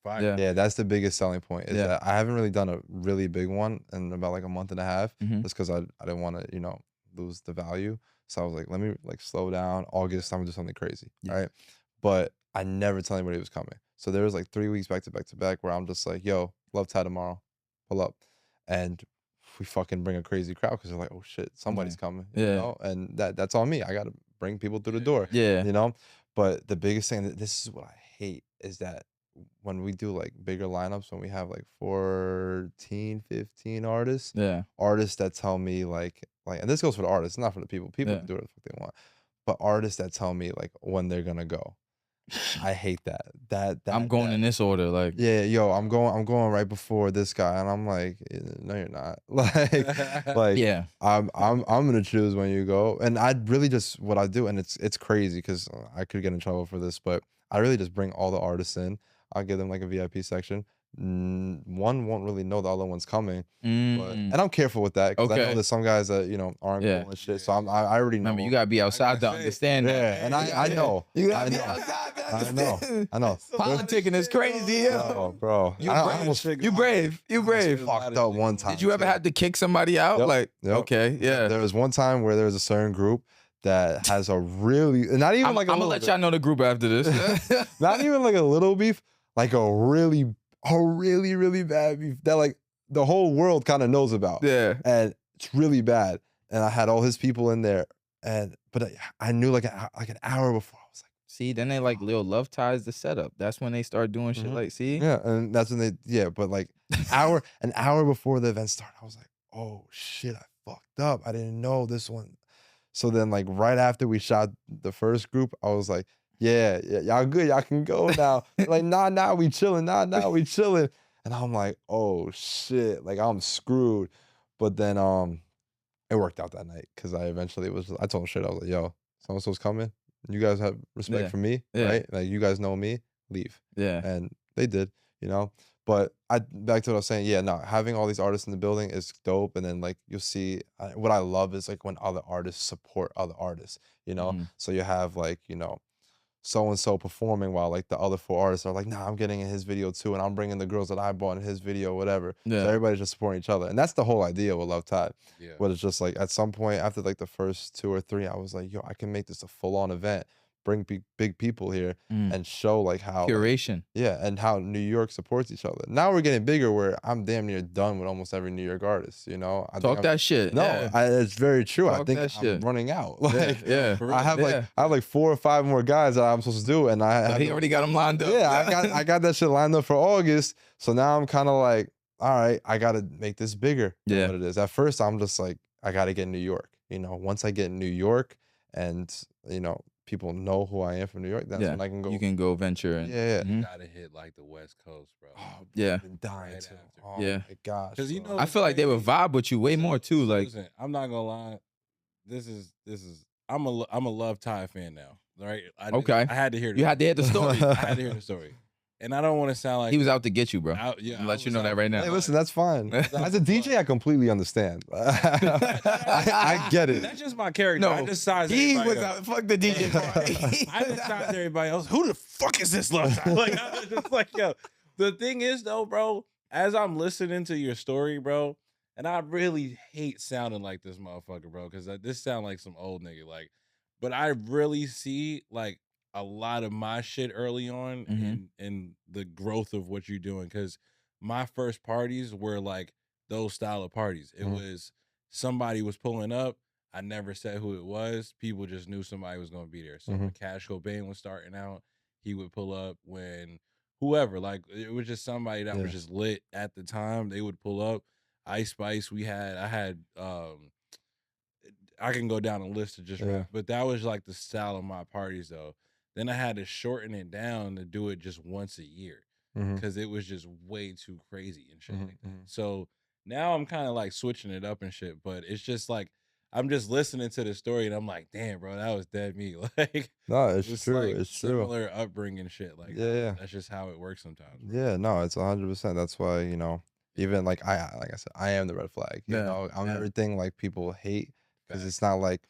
fire. Yeah, that's the biggest selling point. Is that I haven't really done a really big one in about like a month and a half, just because I didn't want to, lose the value. So I was like, let me like slow down. August, I'm gonna do something crazy. Right. But I never tell anybody it was coming. So there was like 3 weeks back to back where I'm just like, yo, Love Tide tomorrow. Pull up. And we fucking bring a crazy crowd because they're like, oh shit, somebody's coming. You know? And that's on me. I gotta bring people through the door. Yeah. But the biggest thing, this is what I hate, is that when we do like bigger lineups, when we have like 14, 15 artists, artists that tell me like, and this goes for the artists, not for the people. People can do whatever the fuck they want. But artists that tell me like when they're gonna go. I hate that. I'm going in this order, like. Yeah, yo, I'm going right before this guy, and I'm like, no, you're not. like, I'm gonna choose when you go, and I really just what I do, and it's crazy because I could get in trouble for this, but I really just bring all the artists in. I'll give them like a VIP section, one won't really know the other one's coming. But, Mm. and I'm careful with that because I know Okay. there's some guys that, you know, aren't Yeah. cool and shit. So I already know. Remember, you gotta be outside to understand that. Yeah, and I know. You I gotta be know. outside to I know. understand. I know. Politicking is crazy, yo. Oh, bro. You I brave. almost You brave. You brave. fucked up one time. Did you ever have to kick somebody out? Yep. Like, Yep. okay, yeah. There was one time where there was a certain group that has a really, not even like a I'm gonna little let bit. y'all know the group after this. Not even like a little beef, like a really bad beef that like the whole world kind of knows about. Yeah. And it's really bad. And I had all his people in there, but I knew like an hour before. I was like, See, then they like little love ties the setup. That's when they start doing shit like, see? yeah, and that's when but like an hour before the event started, I was like, oh shit, I fucked up. I didn't know this one. So then like right after we shot the first group, I was like, yeah, y'all good, y'all can go now. Like, nah, we chilling, nah, we chilling. And I'm like, oh shit, like I'm screwed. But then it worked out that night because I told him straight, I was like, yo, so-and-so's coming. You guys have respect for me, right? Like you guys know me, leave. Yeah. And they did, you know. But back to what I was saying, yeah, no, having all these artists in the building is dope. And then like you'll see, what I love is like when other artists support other artists, you know. So you have like, you know, so-and-so performing while like the other 4 artists are like, nah, I'm getting in his video too, and I'm bringing the girls that I bought in his video, whatever. Yeah. So everybody's just supporting each other. And that's the whole idea with Love Tide. Yeah. But it's just like at some point after like the first 2 or 3, I was like, yo, I can make this a full-on event, bring big people here and show like how Curation. and how New York supports each other. Now we're getting bigger where I'm damn near done with almost every New York artist, you know. Talk that shit. No, Yeah. it's very true. I Talk think that I'm shit. running out. Like, Yeah. I have like 4 or 5 more guys that I'm supposed to do, and He already got them lined up. yeah, I got that shit lined up for August. So now I'm kind of like, all right, I got to make this bigger than what it is. At first, I'm just like, I got to get in New York. You know, once I get in New York and, you know, people know who I am from New York, that's when I can go. You can go venture. And, You gotta hit like the West Coast, bro. Oh, yeah. I've been dying Right to. after. Oh Yeah. my gosh. Because you know, I feel like they would vibe with you way more too. Like, listen, I'm not gonna lie. This is. I'm a Love Tide fan now, right? Okay. I had to hear. you had to hear the story. I had to hear the story, and I don't want to sound like He was out to get you, bro. Yeah, I'll let you know that right now. Hey, listen, that's fine. As a DJ, I completely understand. I get it. That's just my character. No, I just size he everybody was up. out. Fuck the DJ party. I just size everybody else. Who the fuck is this Love Tide? Like, I was just like, yo. The thing is, though, bro, as I'm listening to your story, bro, and I really hate sounding like this motherfucker, bro, because this sound like some old nigga, like, but I really see like a lot of my shit early on in the growth of what you're doing, because my first parties were like those style of parties. It was somebody was pulling up. I never said who it was. People just knew somebody was going to be there. So when Cash Cobain was starting out, he would pull up. When whoever, like, it was just somebody that was just lit at the time, they would pull up. Ice Spice, I had I can go down a list of just rap, but that was like the style of my parties though. Then I had to shorten it down to do it just once a year because it was just way too crazy and shit like that. So now I'm kind of like switching it up and shit, but it's just like I'm just listening to the story and I'm like, damn, bro, that was dead me. Like, No, it's true. like It's true. similar upbringing shit. Like, Yeah. that's just how it works sometimes. Bro. Yeah, no, it's 100%. That's why, you know, even like I said, I am the red flag. You know, I'm everything like people hate because it's not like,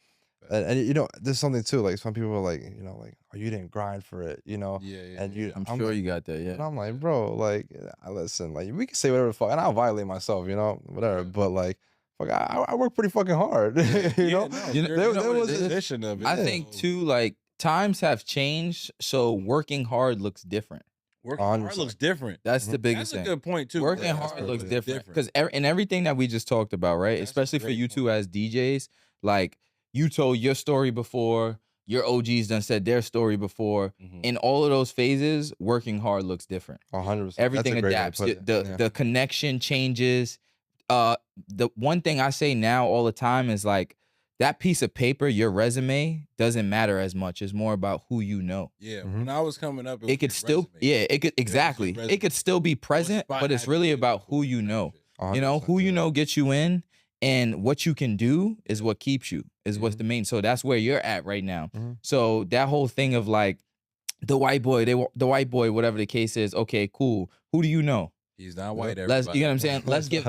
and you know, there's something too. Like some people are like, you know, like, oh, you didn't grind for it, you know. And I'm sure you got that. Yeah. And I'm like, bro, like, listen, like we can say whatever the fuck, and I'll violate myself, you know, whatever. But like, fuck, I work pretty fucking hard, you know. There was a position of it. I think too, like times have changed, so working hard looks different. Working hard looks different. That's the biggest thing. That's a good point too. Working hard looks different because in everything that we just talked about, right? Especially for you two as DJs, like you told your story before, your OGs done said their story before. In all of those phases, working hard looks different. 100%. Everything adapts. The connection changes. The one thing I say now all the time is like that piece of paper, your resume, doesn't matter as much. It's more about who you know. Yeah. When I was coming up, it could still, it could exactly. It could still be present, but it's really about who you know. You know, who you know gets you in, and what you can do is what keeps you. Is what's the main. So that's where you're at right now. So that whole thing of like the white boy, whatever the case is. Okay, cool. Who do you know? He's not white. Let's, you know what I'm saying? Let's give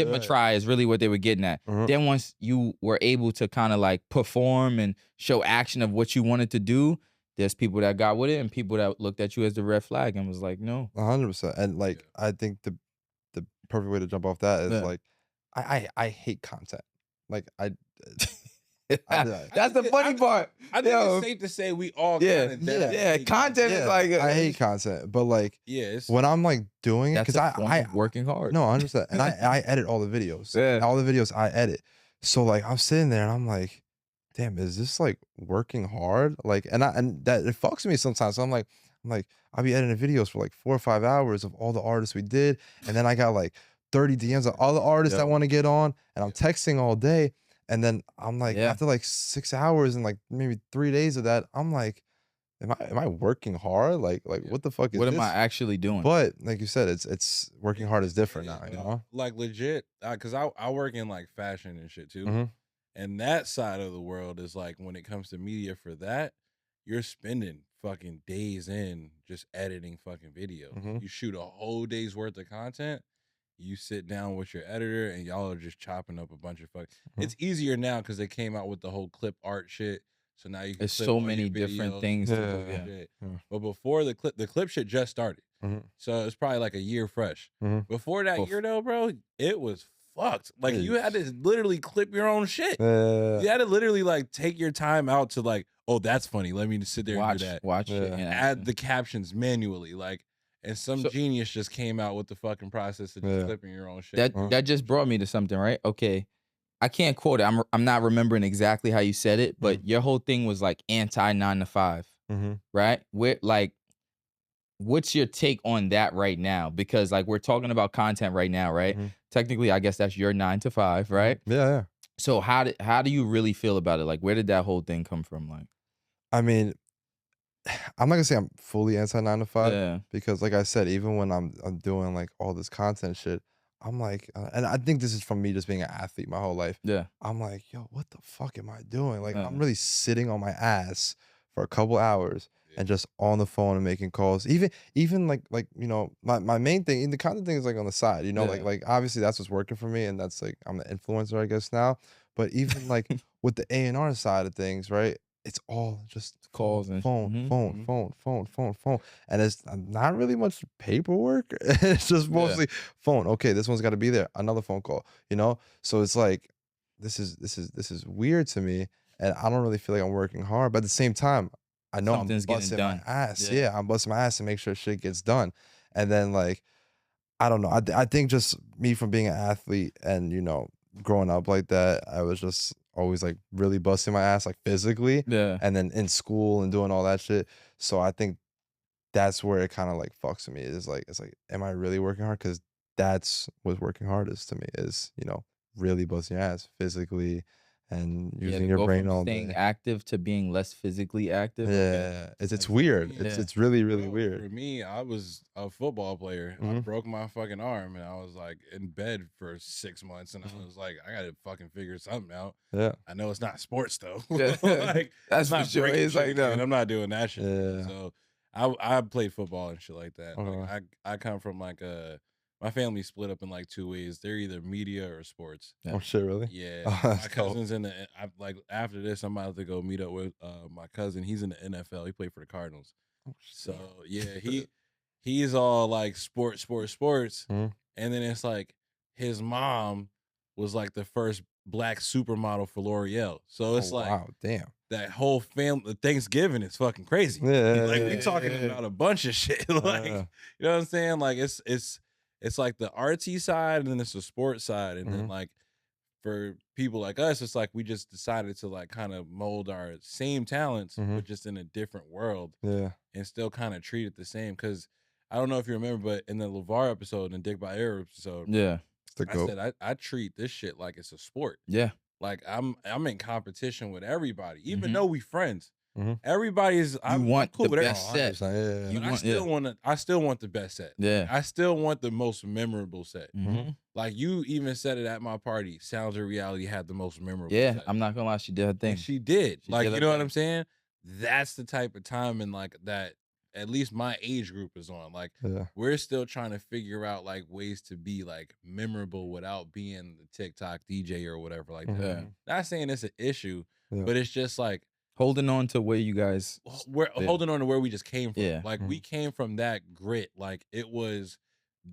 him a try is really what they were getting at. Then once you were able to kind of like perform and show action of what you wanted to do, there's people that got with it and people that looked at you as the red flag and was like, no. 100%. And like, I think the perfect way to jump off that is like, I hate content. Like that's the funny part. I think it's safe to say we all content is like I hate content, but like when I'm like doing it because I working hard. No, I understand, and I edit all the videos. All the videos I edit. So like I'm sitting there and I'm like, damn, is this like working hard? Like, and that it fucks me sometimes. So I'm like I'll be editing videos for like 4 or 5 hours of all the artists we did, and then I got like 30 DMs of all the artists that want to get on, and I'm texting all day. And then I'm like, after like 6 hours and like maybe 3 days of that, I'm like, am I working hard? Like what the fuck is what this? am I actually doing? But like you said, it's working hard is different now, you know? Like legit, because I work in like fashion and shit too. And that side of the world is like when it comes to media for that, you're spending fucking days in just editing fucking videos. You shoot a whole day's worth of content. You sit down with your editor and y'all are just chopping up a bunch of It's easier now because they came out with the whole clip art shit. So now you can There's so many different things. But before the clip shit just started. So it's probably like a year fresh. Before that year though, bro, it was fucked. Like you had to literally clip your own shit. You had to literally like take your time out to like, oh, that's funny. Let me just sit there and do that. Watch it. And add the captions manually. Like, and some genius just came out with the fucking process of just clipping your own shit. That just brought me to something, right? Okay, I can't quote it. I'm not remembering exactly how you said it, but your whole thing was like anti 9 to 5, right? What's your take on that right now? Because like we're talking about content right now, right? Technically, I guess that's your 9 to 5, right? Yeah. So how do you really feel about it? Like, where did that whole thing come from? Like, I mean, I'm not gonna say I'm fully anti 9 to 5 because, like I said, even when I'm doing like all this content shit, I'm like, and I think this is from me just being an athlete my whole life. I'm like, yo, what the fuck am I doing? Like, I'm really sitting on my ass for a couple hours and just on the phone and making calls. Even like you know, my main thing, the content thing is like on the side, you know, like obviously that's what's working for me, and that's like I'm the influencer, I guess now. But even like with the A&R side of things, right? It's all just calls and phone, and it's not really much paperwork. It's just mostly phone. Okay, this one's got to be there. Another phone call, you know. So it's like this is weird to me, and I don't really feel like I'm working hard. But at the same time, I know I'm busting my ass. Yeah, I'm busting my ass to make sure shit gets done. And then like, I don't know. I think just me from being an athlete and you know growing up like that, I was just always like really busting my ass like physically, and then in school and doing all that shit. So I think that's where it kind of like fucks with me. It's like, am I really working hard? Because that's what working hard is to me, is you know really busting your ass physically and using your brain all day. Staying active to being less physically active. It's weird. It's really weird. For me, I was a football player. I broke my fucking arm and I was like in bed for 6 months, and I was like, I gotta fucking figure something out. I know it's not sports though. Like that's not sure. It's like no, and I'm not doing that shit. So I played football and shit like that. Like I come from like my family split up in like 2 ways. They're either media or sports. Oh shit, really? Yeah. My cousin's in the like after this, I'm about to go meet up with my cousin. He's in the NFL. He played for the Cardinals. So yeah, he's all like sports. And then it's like his mom was like the first black supermodel for L'Oreal. So it's like, wow, damn. That whole family Thanksgiving is fucking crazy. Like we talking about a bunch of shit. Like you know what I'm saying? Like it's like the artsy side and then it's the sports side. And then like for people like us, it's like we just decided to like kind of mold our same talents, but just in a different world. And still kind of treat it the same. Cause I don't know if you remember, but in the LeVar episode and Dick by Air episode, I said I treat this shit like it's a sport. Like I'm in competition with everybody, even though we friends. Everybody's want cool the with best set. But I still want the best set. I still want the most memorable set. Like you even said it at my party. Sounds of Reality had the most memorable set. I'm not gonna lie, she did her thing. And she did. Like you know what I'm saying? That's the type of time and like that at least my age group is on. Like we're still trying to figure out like ways to be like memorable without being the TikTok DJ or whatever like that. Not saying it's an issue, but it's just like holding on to where you guys we're holding on to where we just came from. Yeah. Like we came from that grit. Like it was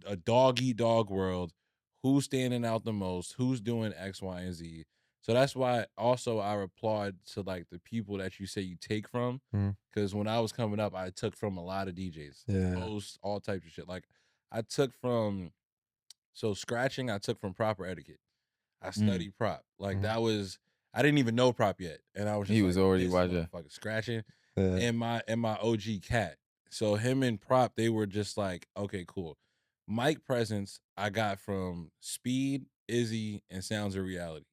a dog eat dog world. Who's standing out the most? Who's doing X, Y, and Z? So that's why also I applaud to like the people that you say you take from. Because when I was coming up, I took from a lot of DJs. Hosts, all types of shit. Like I took from scratching, I took from proper etiquette. I studied prop. Like that was I didn't even know prop yet. And I was just he was already watching fucking scratching. And my OG cat. So him and prop, they were just like, okay, cool. Mic presence I got from Speed, Izzy, and Sounds of Reality.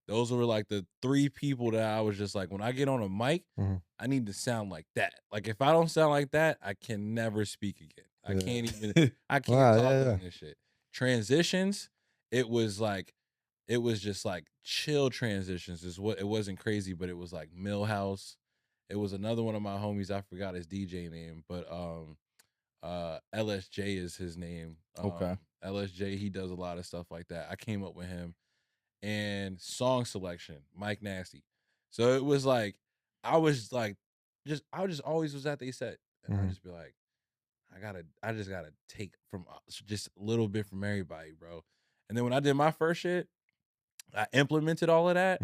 Those were like the 3 people that I was just like, when I get on a mic, I need to sound like that. Like if I don't sound like that, I can never speak again. I can't even I can't talk on this shit. Transitions, it was just like chill transitions is what it wasn't crazy, but it was like Millhouse. It was another one of my homies, I forgot his DJ name, but LSJ is his name. Okay. LSJ, he does a lot of stuff like that. I came up with him. And song selection, Mike Nasty. So it was like, I just always was at they set. And I'd just be like, I just gotta take from just a little bit from everybody, bro. And then when I did my first shit, I implemented all of that.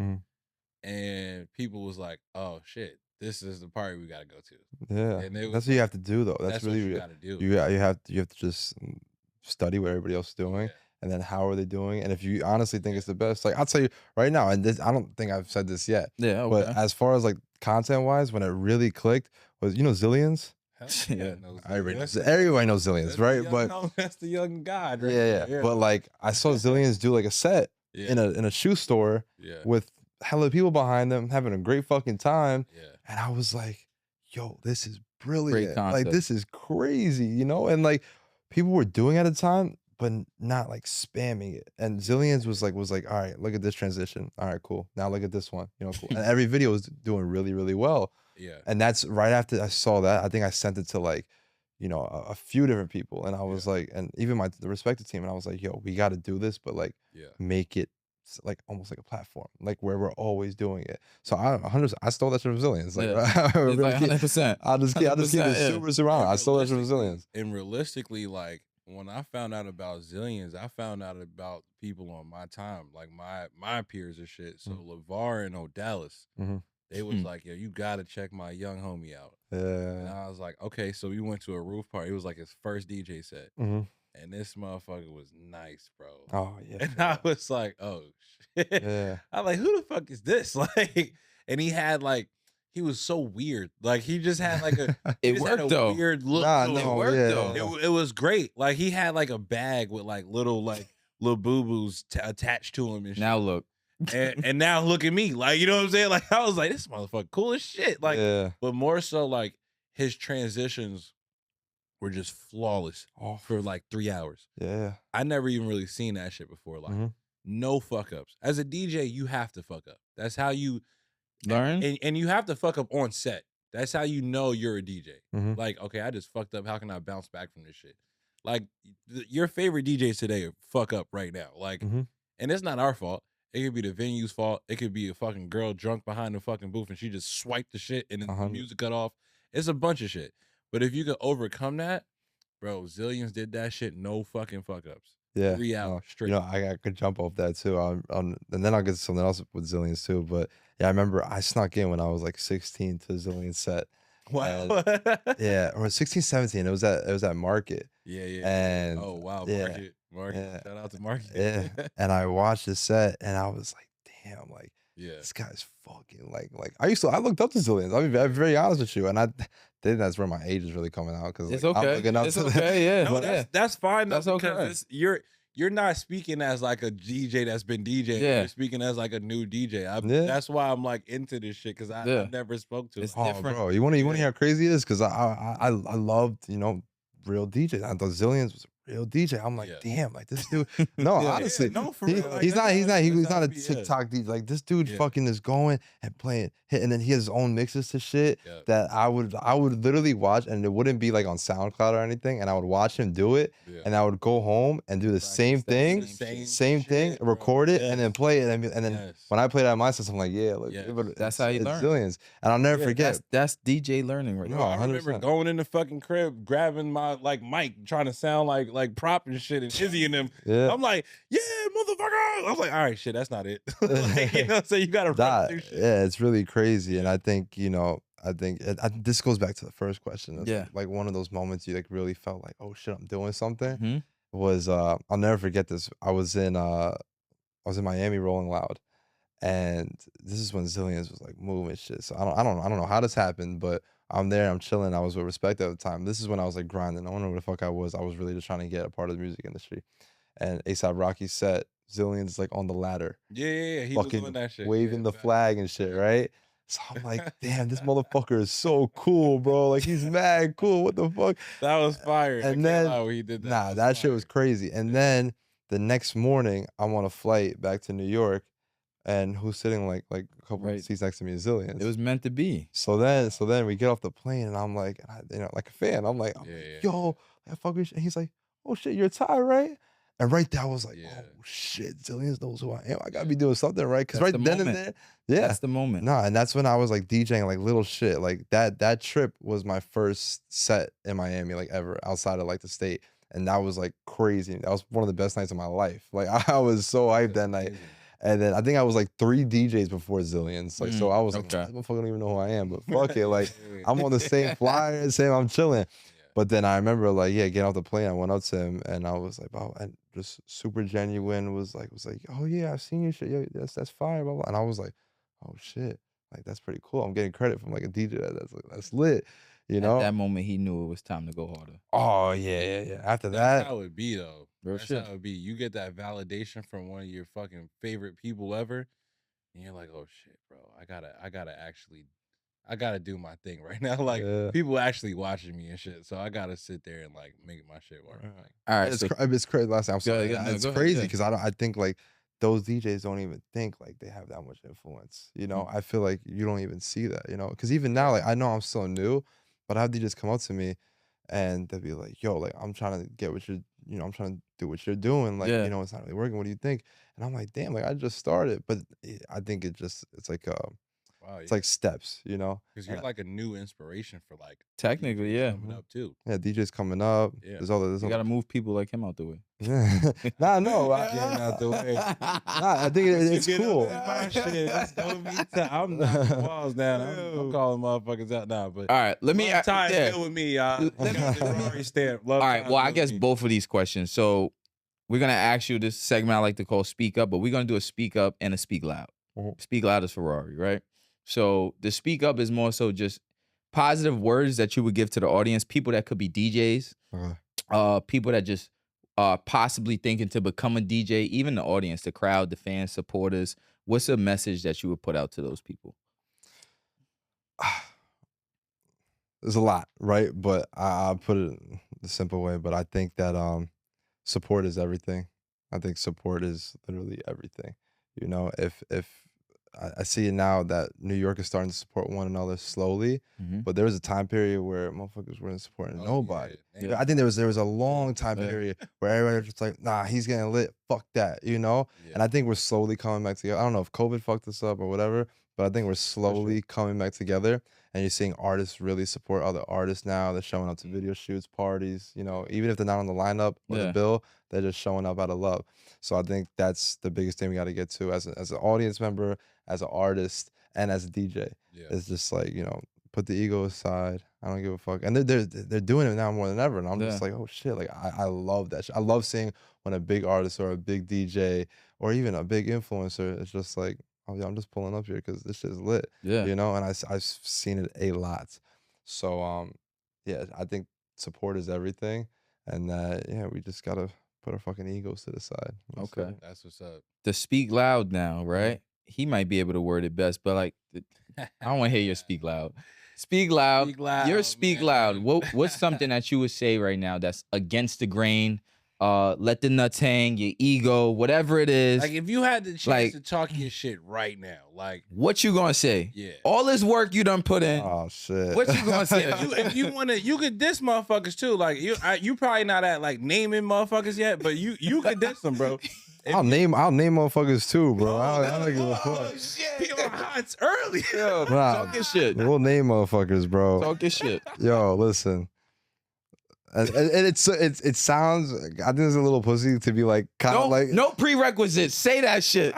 And people was like, oh shit, this is the party we gotta go to. Yeah. And that's what you have to do though. That's really what you gotta do. You have to just study what everybody else is doing. And then how are they doing? And if you honestly think it's the best, like I'll tell you right now, and this I don't think I've said this yet. Yeah, okay. But as far as like content wise, when it really clicked was Zillions. Everybody knows Zillions, right? But that's the young god, right? Yeah. But like I saw Zillions do like a set in a shoe store with hella people behind them having a great fucking time. And I was like, yo, this is brilliant. Like this is crazy, you know? And like people were doing it at the time, but not like spamming it. And Zillions was like, all right, look at this transition. All right, cool. Now look at this one. You know, cool. And every video was doing really, really well. Yeah. And that's right after I saw that. I think I sent it to like, you know, a few different people. And I was like, and even the respective team. And I was like, yo, we got to do this, but like make it like almost like a platform, like where we're always doing it. So I stole that from Zillions. Like, like 100%. I'll just keep it super surrounded. I stole that from Zillions. And realistically, like, when I found out about Zillions, I found out about people on my time, like my peers and shit. So LeVar and O'Dallas, they was like, yo, you gotta check my young homie out. And I was like, okay. So we went to a roof party. It was like his first DJ set. And this motherfucker was nice, bro. Oh, yeah. And I was like, oh, shit. Yeah. I'm like, who the fuck is this? Like, and he had like, he was so weird. Like he just had like it worked though. Weird look. It worked though. It was great. Like he had like a bag with like little boo-boos attached to him and shit. Now look. and now look at me. Like, you know what I'm saying? Like I was like, this motherfucker cool as shit. Like, but more so like his transitions were just flawless for like 3 hours. Yeah. I never even really seen that shit before. Like no fuck ups. As a DJ, you have to fuck up. That's how you learn. And you have to fuck up on set. That's how you know you're a DJ. Like, okay, I just fucked up. How can I bounce back from this shit? Like, your favorite DJs today fuck up right now. Like, and it's not our fault. It could be the venue's fault. It could be a fucking girl drunk behind the fucking booth and she just swiped the shit and then the music cut off. It's a bunch of shit. But if you could overcome that, bro, Zillions did that shit, no fucking fuck ups. Yeah. 3 hours straight. You know, I could jump off that too. And then I'll get to something else with Zillions too. But yeah, I remember I snuck in when I was like 16 to Zillions set. Wow. Yeah, or 16, 17. It was at Market. Yeah. And oh wow, Market. Yeah. Shout out to Market. Yeah. And I watched the set and I was like, damn, like this guy's fucking like I looked up to Zillions. I'll be very honest with you. And I think that's where my age is really coming out because it's okay. I'm looking up to okay, yeah. No, that's fine. That's okay. You're not speaking as like a DJ that's been DJing. You're speaking as like a new DJ. That's why I'm like into this shit because I never spoke to it. It's different. Bro, you want to hear how crazy it is? Because I loved, you know, real DJs. I thought Zillions was a real DJ. I'm like, damn, like this dude. No, honestly, no, for he- real. Like, he's not a be, TikTok DJ. Like this dude fucking is going and playing, and then he has his own mixes to shit that I would literally watch, and it wouldn't be like on SoundCloud or anything, and I would watch him do it, and I would go home and do the same thing, record it, and then play it, and then when I played it at my system, I'm like, that's how you learn. Zillions, and I'll never forget. That's DJ learning right No, now. I remember going in the fucking crib, grabbing my like mic, trying to sound like prop and shit, and Izzy and them. I'm like, yeah, motherfucker. I was like, all right, shit, that's not it. Like, you know, so you gotta run through shit. Yeah, it's really crazy, and I think this goes back to the first question. Like one of those moments you like really felt like, oh shit, I'm doing something. Was I'll never forget this. I was in Miami Rolling Loud, and this is when Zillions was like moving shit. So I don't know how this happened, but I'm there, I'm chilling. I was with Respect at the time. This is when I was like grinding. I don't know where the fuck I was. I was really just trying to get a part of the music industry. And A$AP Rocky set Zillions like on the ladder. Yeah. He fucking was doing that shit. waving the flag and shit, right? So I'm like, damn, this motherfucker is so cool, bro. Like he's mad cool. What the fuck? That was fire. And then he did that. Nah, that shit was crazy. And then the next morning, I'm on a flight back to New York. And who's sitting like a couple of seats next to me is Zillions. It was meant to be. So then we get off the plane, and I'm like, like a fan. I'm like, yo, I fuck with you. And he's like, oh shit, you're Ty, right? And right there, I was like, oh shit, Zillions knows who I am. I gotta be doing something right, because right then and there, that's the moment. Nah, and that's when I was like DJing like little shit. Like that trip was my first set in Miami, like ever outside of like the state, and that was like crazy. That was one of the best nights of my life. Like I was so hyped that night. And then I think I was like 3 DJs before Zillions. Like, so I was like, this motherfucker don't even know who I am, but fuck it. Like, I'm on the same flyer, I'm chilling. But then I remember like, getting off the plane, I went up to him and I was like, oh, and just super genuine, was like, oh yeah, I've seen your shit. Yeah, that's fire, blah, blah. And I was like, oh shit, like that's pretty cool. I'm getting credit from like a DJ that's lit. You know? At that moment, he knew it was time to go harder. Oh, yeah. After that's that. how it be, though. That's how it be. You get that validation from one of your fucking favorite people ever, and you're like, oh, shit, bro. I gotta do my thing right now. Like, people actually watching me and shit, so I gotta sit there and, like, make my shit work. Like, all right. It's crazy. Last time, I'm sorry. It's crazy because ahead. I think, like, those DJs don't even think like they have that much influence. You know, I feel like you don't even see that, you know, because even now, like, I know I'm so new, but I have DJs come up to me and they'll be like, yo, like, I'm trying to get what you're, I'm trying to do what you're doing. Like, it's not really working. What do you think? And I'm like, damn, like, I just started. But I think it's like, it's like steps, you know? Because you're like a new inspiration for like technically, DJs coming up too. Yeah, DJs coming up. Yeah. You gotta move people like him out the way. No, out the way. I think it's cool. I'm knocking walls down. I'm calling motherfuckers out now. But all right, let me. Still with me, y'all. All right, well, I guess both of these questions. So we're gonna ask you this segment I like to call Speak Up, but we're gonna do a Speak Up and a Speak Loud. Speak Loud is Ferrari, right? So the Speak Up is more so just positive words that you would give to the audience, people that could be DJs, people that just possibly thinking to become a DJ, even the audience, the crowd, the fans, supporters. What's a message that you would put out to those people? There's a lot, right? But I'll put it the simple way. But I think that support is everything. I think support is literally everything. You know, if I see it now that New York is starting to support one another slowly, but there was a time period where motherfuckers weren't supporting nobody. I think there was a long time period where everybody was just like, nah, he's getting lit, fuck that, you know? And I think we're slowly coming back together. I don't know if COVID fucked us up or whatever, but I think we're slowly coming back together, and you're seeing artists really support other artists now. They're showing up to video shoots, parties, you know, even if they're not on the lineup or the bill, they're just showing up out of love. So I think that's the biggest thing we got to get to as an audience member, as an artist, and as a DJ. It's just like, you know, put the ego aside. I don't give a fuck. And they're doing it now more than ever. And I'm just like, oh shit, like I love that shit. I love seeing when a big artist or a big DJ or even a big influencer is just like, oh yeah, I'm just pulling up here because this shit is lit. You know, and I've seen it a lot. So yeah, I think support is everything. And we just gotta put our fucking egos to the side. Okay. That's what's up. To Speak Loud now, right? He might be able to word it best, but like, I don't want to hear your Speak Loud. Speak loud. Your Speak Loud. What's something that you would say right now that's against the grain, let the nuts hang, your ego, whatever it is. Like if you had the chance Like- to talk your shit right now, like What you gonna say? yeah. All this work you done put in. Oh shit. What you gonna say? If you wanna, you could diss motherfuckers too. Like you probably not at like naming motherfuckers yet, but you could diss them, bro. I'll name motherfuckers too, bro. I don't give a fuck. He on hots early. Yo, Nah. talk your shit. We'll name motherfuckers, bro. Talk your shit. Yo, listen. And it sounds. I think it's a little pussy to be like kind of like. No prerequisites. Say that shit.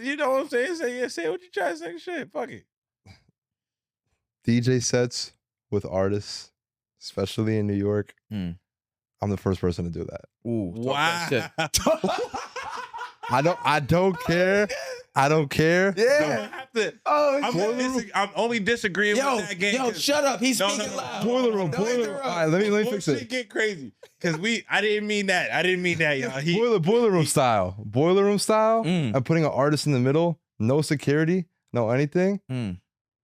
You know what I'm saying? Say what you try to say. Shit, fuck it. DJ sets with artists, especially in New York. Mm. I'm the first person to do that. Ooh, talk Wow. that shit. I don't care. I don't care. Yeah. I'm only disagreeing Yo, with that game. yo, 'cause shut up. He's No, speaking no, loud. Boiler room. Don't interrupt. All right, let me fix bullshit it. get crazy. Cause I didn't mean that. Y'all. Boiler room style. Boiler room style. Mm. And putting an artist in the middle, no security, no anything. Mm.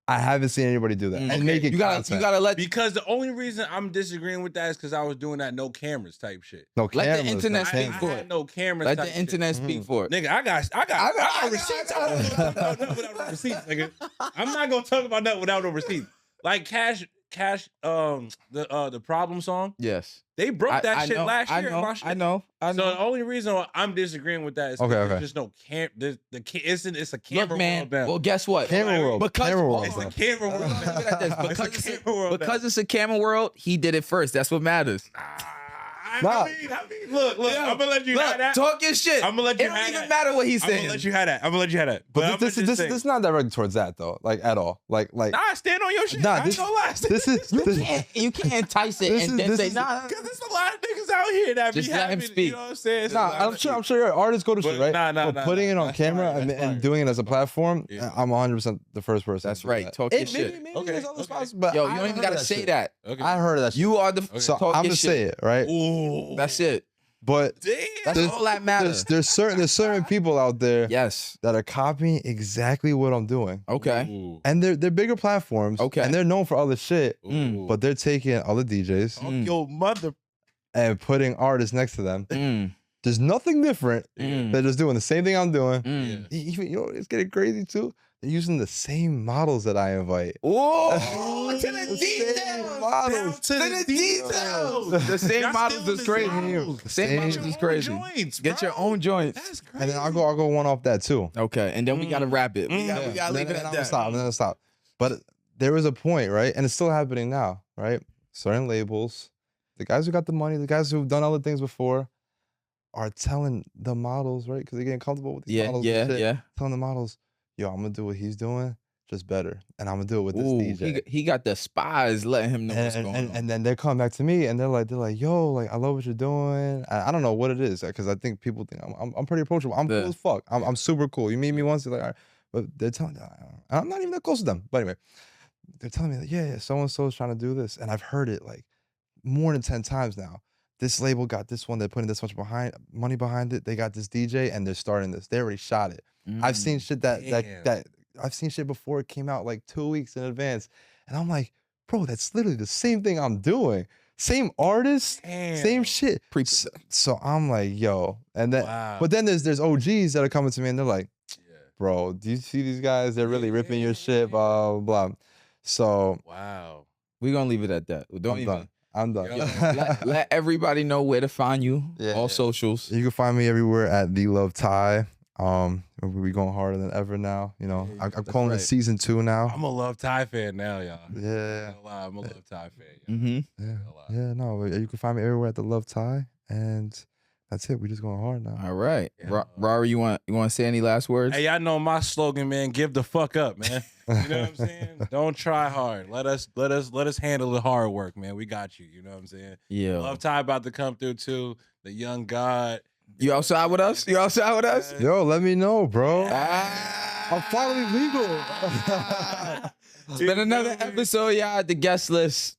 I haven't seen anybody do that. Mm. And make it You gotta let Because the only reason I'm disagreeing with that is because I was doing that no cameras type shit. no let the cameras, internet no speak cameras. for I it. had no cameras. let type the shit. internet speak for it. Nigga, I got receipts. I don't talk about nothing without no receipts, nigga. I'm not gonna talk about nothing without no receipts. Like Cash, the problem song. Yes. They broke that I shit know, last year. I know. So the only reason why I'm disagreeing with that is because Okay. there's just no cam. It's a camera Look, man. world now. Well, guess what? Camera world. Because- Camera world. It's a bro. camera world. Look at this. It's a Because camera world. because it's a camera world, he did it first. That's what matters. Nah. I mean, look, I'm gonna let you Look, have that. talk your shit. I'm gonna let you It don't have even that. matter what he's I'm saying. gonna let you have that. But I'm this is not directed towards that though, like at all. Like Nah, stand on your shit. Nah, I this- ain't gonna lie. this is You can't entice it This and is- then this say, is- nah. Because there's a lot of niggas out here that Just be let him having, speak. You know what I'm saying? It's a Nah, lot of I'm sure artists go to shit, But right? nah, but putting it on that's camera fire, and, that's and fire. doing it as a platform, Yeah. I'm 100% the first person. That's to do right. that. Talk your Maybe shit. Okay, there's other okay. spots, but Yo, I you don't even heard gotta that say shit. that. Okay. I heard of that shit. You are the So talk I'm your gonna shit. say it, right? Ooh. That's it. But Damn. That's There's- all that matters. there's certain people out there Yes. that are copying exactly what I'm doing. Okay. Ooh. And they're bigger platforms. Okay. And they're known for other shit. Mm. But they're taking other DJs Fuck your mother. and putting artists next to them. Mm. There's nothing different. Mm. They're just doing the same thing I'm doing. Mm. Even, you know, it's getting crazy too. They're using the same models that I invite. Oh, to the The same details. models. To the details. The same Y'all models stealing is the crazy. models. The same Same- models is crazy. Joints, Get your bro. own joints. That's crazy. And then I'll go one off that too. Okay, and then we gotta wrap it. We gotta And leave then it at I'm that. gonna stop. And then I'll stop. But there was a point, right? And it's still happening now, right? Certain labels, the guys who got the money, the guys who've done other things before, are telling the models, right? Because they're getting comfortable with these Yeah, models. yeah, and shit, yeah. Telling the models, yo, I'm gonna do what he's doing, just better, and I'm gonna do it with this Ooh, DJ. he got the spies letting him know what's going on. And then they're coming back to me and they're like, yo, like I love what you're doing. I don't know what it is because I think people think I'm pretty approachable. I'm Yeah. cool as fuck. I'm super cool. You meet me once, you're like, all right. But they're telling me, I'm not even that close to them. But anyway, they're telling me like, yeah, so and so is trying to do this, and I've heard it like more than 10 times now. This label got this one. They're putting this much money behind it. They got this DJ and they're starting this. They already shot it. I've seen shit that I've seen shit before it came out like 2 weeks in advance. And I'm like, bro, that's literally the same thing I'm doing. Same artist, same shit. So I'm like, yo. And then but then there's OGs that are coming to me and they're like, bro, do you see these guys? They're really ripping your shit, blah, blah, blah. So Wow. We're gonna leave it at that. Don't I'm even done. I'm done. let everybody know where to find you. Yeah, all yeah. socials. You can find me everywhere at The Love Ty. We going harder than ever now. You know, I'm calling right. it season 2 now. I'm a Love Ty fan now, y'all. Yeah. I'm a Love Ty fan. Y'all. Mm-hmm. Yeah. No, you can find me everywhere at The Love Ty, and that's it. We just going hard now. All right, Yeah. Rory, you want to say any last words? Hey, y'all know my slogan, man. Give the fuck up, man. You know what I'm saying? Don't try hard. Let us handle the hard work, man. We got you. You know what I'm saying? Yeah. Love Ty about to come through too. The young God. You outside with us? You outside with us? Yo, let me know, bro. Ah. I'm finally legal. It's been another episode, y'all, at the guest list.